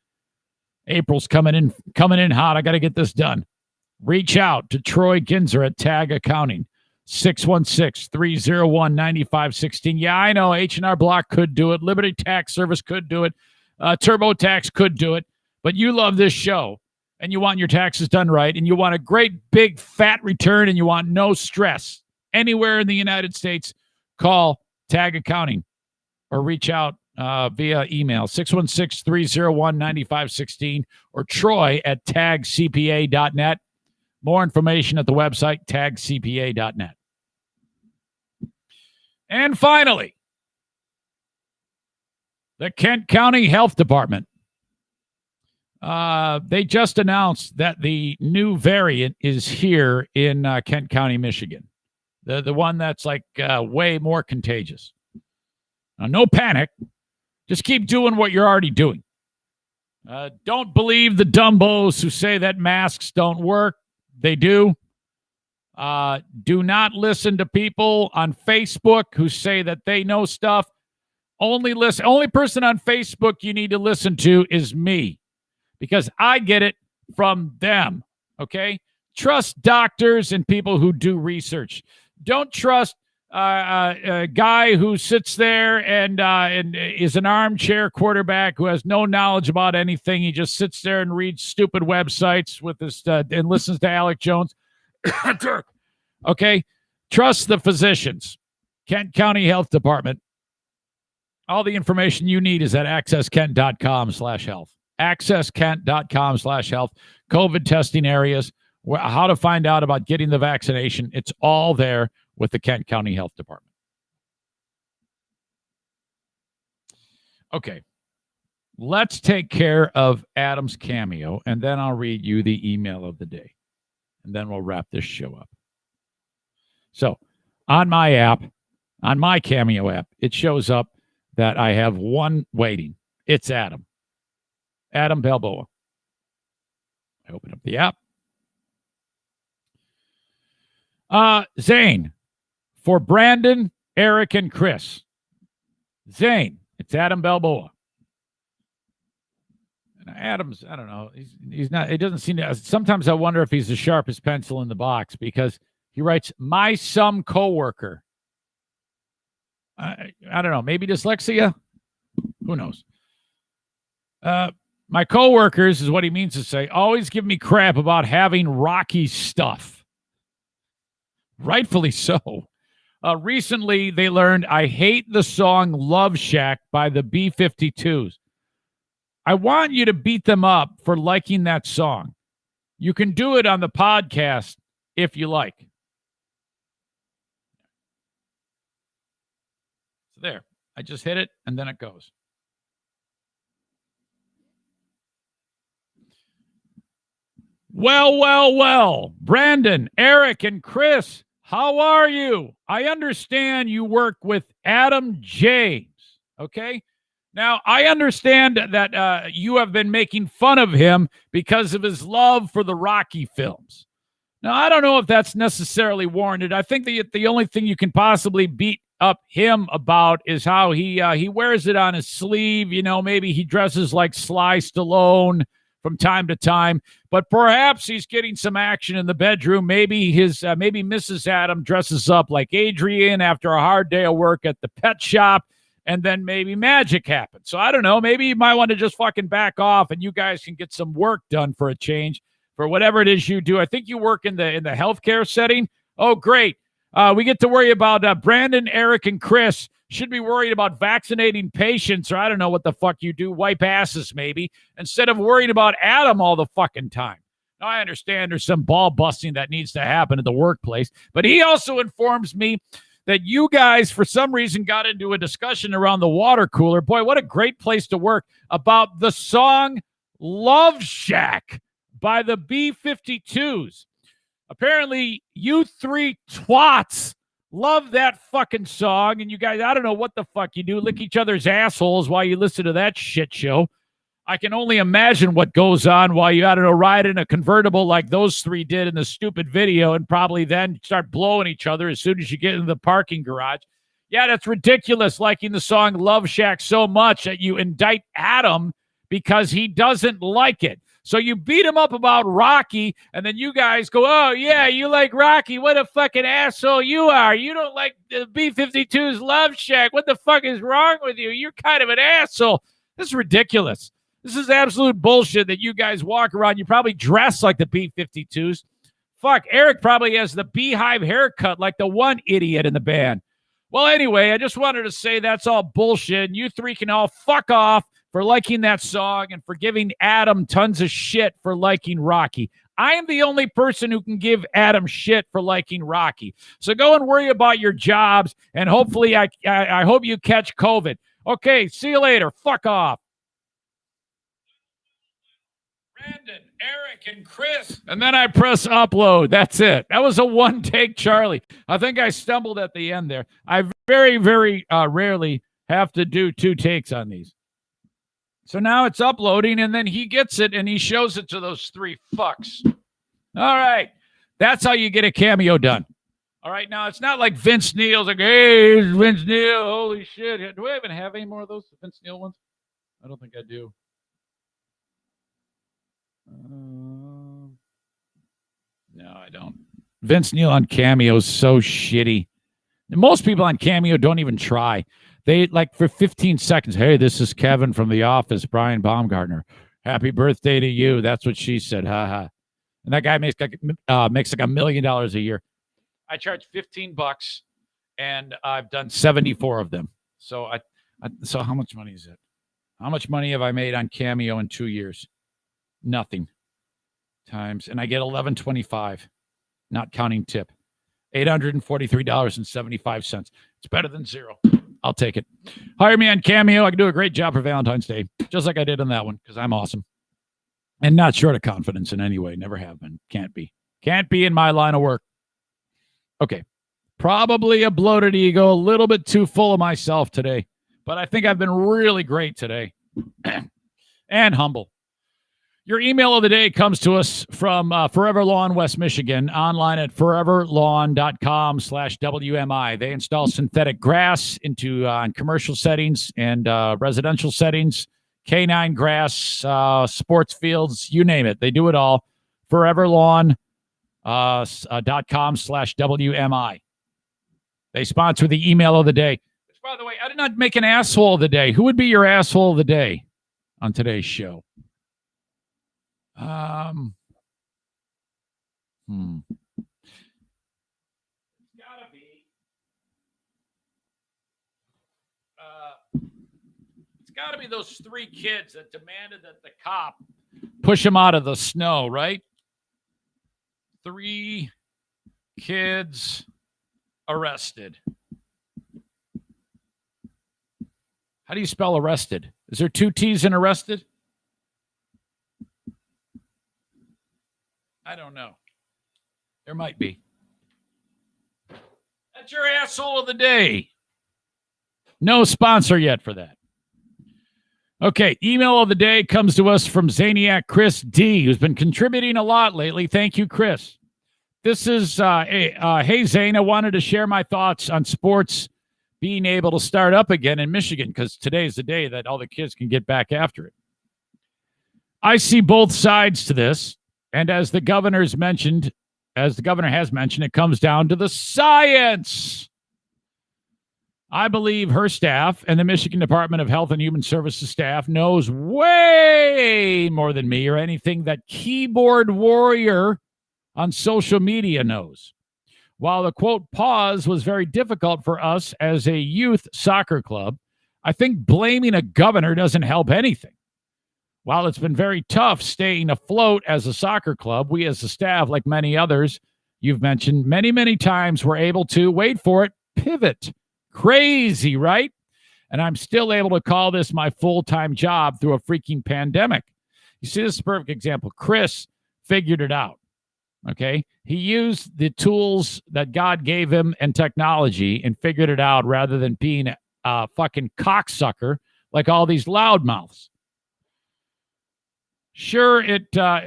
April's coming in hot. I got to get this done." Reach out to Troy Ginzer at Tag Accounting, 616-301-9516. Yeah, I know H&R Block could do it. Liberty Tax Service could do it. TurboTax could do it. But you love this show, and you want your taxes done right, and you want a great big fat return, and you want no stress. Anywhere in the United States, call Tag Accounting or reach out via email, 616-301-9516, or Troy at tagcpa.net. More information at the website, tagcpa.net. And finally, the Kent County Health Department. They just announced that the new variant is here in Kent County, Michigan. The one that's like way more contagious. Now, no panic. Just keep doing what you're already doing. Don't believe the dumbos who say that masks don't work. They do. Do not listen to people on Facebook who say that they know stuff. Only person on Facebook you need to listen to is me, because I get it from them. Okay? Trust doctors and people who do research. Don't trust a guy who sits there and is an armchair quarterback who has no knowledge about anything. He just sits there and reads stupid websites with this and listens to Alec Jones. Okay? Trust the physicians. Kent County Health Department. All the information you need is at accesskent.com/health. accesskent.com/health. COVID testing areas. How to find out about getting the vaccination. It's all there with the Kent County Health Department. Okay. Let's take care of Adam's cameo, and then I'll read you the email of the day. And then we'll wrap this show up. So, on my app, on my Cameo app, it shows up that I have one waiting. It's Adam. Adam Balboa. I open up the app. Zane, for Brandon, Eric, and Chris. Zane, it's Adam Balboa. And Adam's, I don't know, he's not, it doesn't seem to, sometimes I wonder if he's the sharpest pencil in the box, because he writes, my some coworker. I don't know, maybe dyslexia? Who knows? My coworkers is what he means to say, always give me crap about having rocky stuff. Rightfully so. recently they learned I hate the song Love Shack by the B-52s. I want you to beat them up for liking that song. You can do it on the podcast if you like. So there. I just hit it, and then it goes. Well. Brandon, Eric, and Chris, how are you? I understand you work with Adam James, okay? Now, I understand that you have been making fun of him because of his love for the Rocky films. Now, I don't know if that's necessarily warranted. I think the only thing you can possibly beat up him about is how he wears it on his sleeve. You know, maybe he dresses like Sly Stallone from time to time, but perhaps he's getting some action in the bedroom. Maybe maybe Mrs. Adam dresses up like Adrian after a hard day of work at the pet shop, and then maybe magic happens. So I don't know. Maybe you might want to just fucking back off, and you guys can get some work done for a change for whatever it is you do. I think you work in the healthcare setting. Oh, great. We get to worry about Brandon, Eric, and Chris. Should be worried about vaccinating patients, or I don't know what the fuck you do, wipe asses maybe, instead of worrying about Adam all the fucking time. Now, I understand there's some ball busting that needs to happen at the workplace, but he also informs me that you guys, for some reason, got into a discussion around the water cooler. Boy, what a great place to work, about the song Love Shack by the B-52s. Apparently, you three twats love that fucking song, and you guys, I don't know what the fuck you do, lick each other's assholes while you listen to that shit show. I can only imagine what goes on while you, I don't know, ride in a convertible like those three did in the stupid video, and probably then start blowing each other as soon as you get in the parking garage. Yeah, that's ridiculous, liking the song Love Shack so much that you indict Adam because he doesn't like it. So you beat him up about Rocky, and then you guys go, oh, yeah, you like Rocky. What a fucking asshole you are. You don't like the B-52's Love Shack. What the fuck is wrong with you? You're kind of an asshole. This is ridiculous. This is absolute bullshit that you guys walk around. You probably dress like the B-52s. Fuck, Eric probably has the beehive haircut like the one idiot in the band. Well, anyway, I just wanted to say that's all bullshit, and you three can all fuck off for liking that song and for giving Adam tons of shit for liking Rocky. I am the only person who can give Adam shit for liking Rocky. So go and worry about your jobs, and hopefully I hope you catch COVID. Okay, see you later. Fuck off. Brandon, Eric, and Chris. And then I press upload. That's it. That was a one-take Charlie. I think I stumbled at the end there. I very, very rarely have to do two takes on these. So now it's uploading, and then he gets it, and he shows it to those three fucks. All right. That's how you get a cameo done. All right. Now, it's not like Vince Neil's like, hey, it's Vince Neil. Holy shit. Do I even have any more of those Vince Neil ones? I don't think I do. No, I don't. Vince Neil on Cameo is so shitty. And most people on Cameo don't even try. They, like, for 15 seconds, hey, this is Kevin from The Office, Brian Baumgartner. Happy birthday to you. That's what she said. Ha ha. And that guy makes like $1 million a year. I charge $15, and I've done 74 of them. So so how much money is it? How much money have I made on Cameo in 2 years? Nothing. Times, and I get $11.25, not counting tip. $843.75. It's better than zero. I'll take it. Hire me on Cameo. I can do a great job for Valentine's Day, just like I did on that one, because I'm awesome. And not short of confidence in any way. Never have been. Can't be. Can't be in my line of work. Okay. Probably a bloated ego, a little bit too full of myself today. But I think I've been really great today. And humble. Your email of the day comes to us from Forever Lawn, West Michigan, online at foreverlawn.com/WMI. They install synthetic grass into commercial settings and residential settings, canine grass, sports fields, you name it. They do it all. Foreverlawn.com/WMI. They sponsor the email of the day. Which, by the way, I did not make an asshole of the day. Who would be your asshole of the day on today's show? Gotta be. got to be those 3 kids that demanded that the cop push them out of the snow, right? 3 kids arrested. How do you spell arrested? Is there 2 T's in arrested? I don't know. There might be. That's your asshole of the day. No sponsor yet for that. Okay, email of the day comes to us from Zaniac Chris D, who's been contributing a lot lately. Thank you, Chris. This is, hey, Zane, I wanted to share my thoughts on sports being able to start up again in Michigan, because today's the day that all the kids can get back after it. I see both sides to this, and as the governor has mentioned, it comes down to the science. I believe her staff and the Michigan Department of Health and Human Services staff knows way more than me or anything that keyboard warrior on social media knows. While the, quote, pause was very difficult for us as a youth soccer club, I think blaming a governor doesn't help anything. While it's been very tough staying afloat as a soccer club, we as a staff, like many others you've mentioned, many, many times were able to, wait for it, pivot. Crazy, right? And I'm still able to call this my full-time job through a freaking pandemic. You see, this is a perfect example. Chris figured it out, okay? He used the tools that God gave him and technology and figured it out rather than being a fucking cocksucker like all these loudmouths. Sure,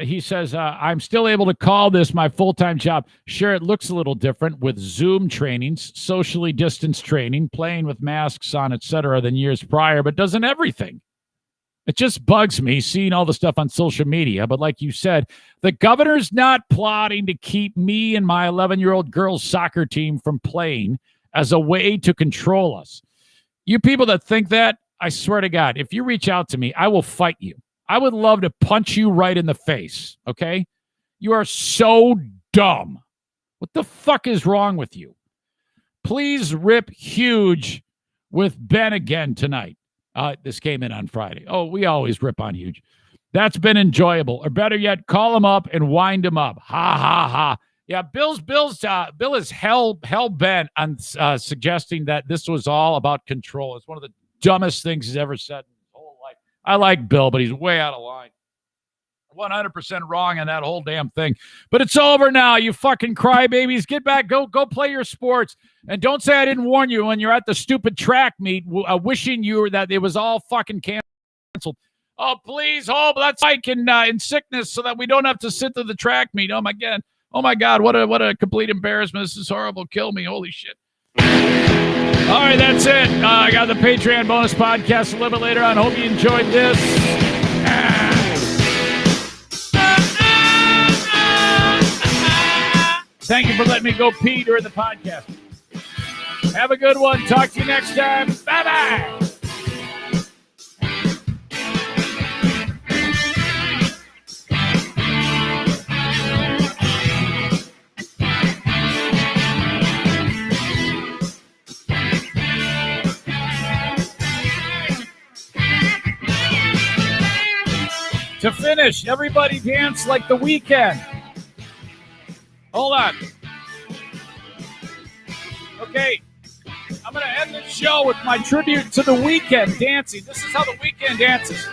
he says, I'm still able to call this my full-time job. Sure, it looks a little different with Zoom trainings, socially distanced training, playing with masks on, etc., than years prior, but doesn't everything. It just bugs me seeing all the stuff on social media. But like you said, the governor's not plotting to keep me and my 11-year-old girls' soccer team from playing as a way to control us. You people that think that, I swear to God, if you reach out to me, I will fight you. I would love to punch you right in the face, okay? You are so dumb. What the fuck is wrong with you? Please rip huge with Ben again tonight. This came in on Friday. Oh, we always rip on huge. That's been enjoyable. Or better yet, call him up and wind him up. Ha, ha, ha. Yeah, Bill is hell bent on suggesting that this was all about control. It's one of the dumbest things he's ever said. I like Bill, but he's way out of line. 100% wrong on that whole damn thing. But it's over now, you fucking crybabies. Get back. Go play your sports. And don't say I didn't warn you when you're at the stupid track meet wishing you were that it was all fucking canceled. Oh, please, that's like in sickness so that we don't have to sit to the track meet. Oh, my God, what a complete embarrassment. This is horrible. Kill me. Holy shit. All right, that's it. I got the Patreon bonus podcast a little bit later on. Hope you enjoyed this. Thank you for letting me go pee during the podcast. Have a good one. Talk to you next time. Bye-bye. To finish, everybody dance like The Weeknd. Hold on. Okay, I'm going to end this show with my tribute to The Weeknd dancing. This is how The Weeknd dances.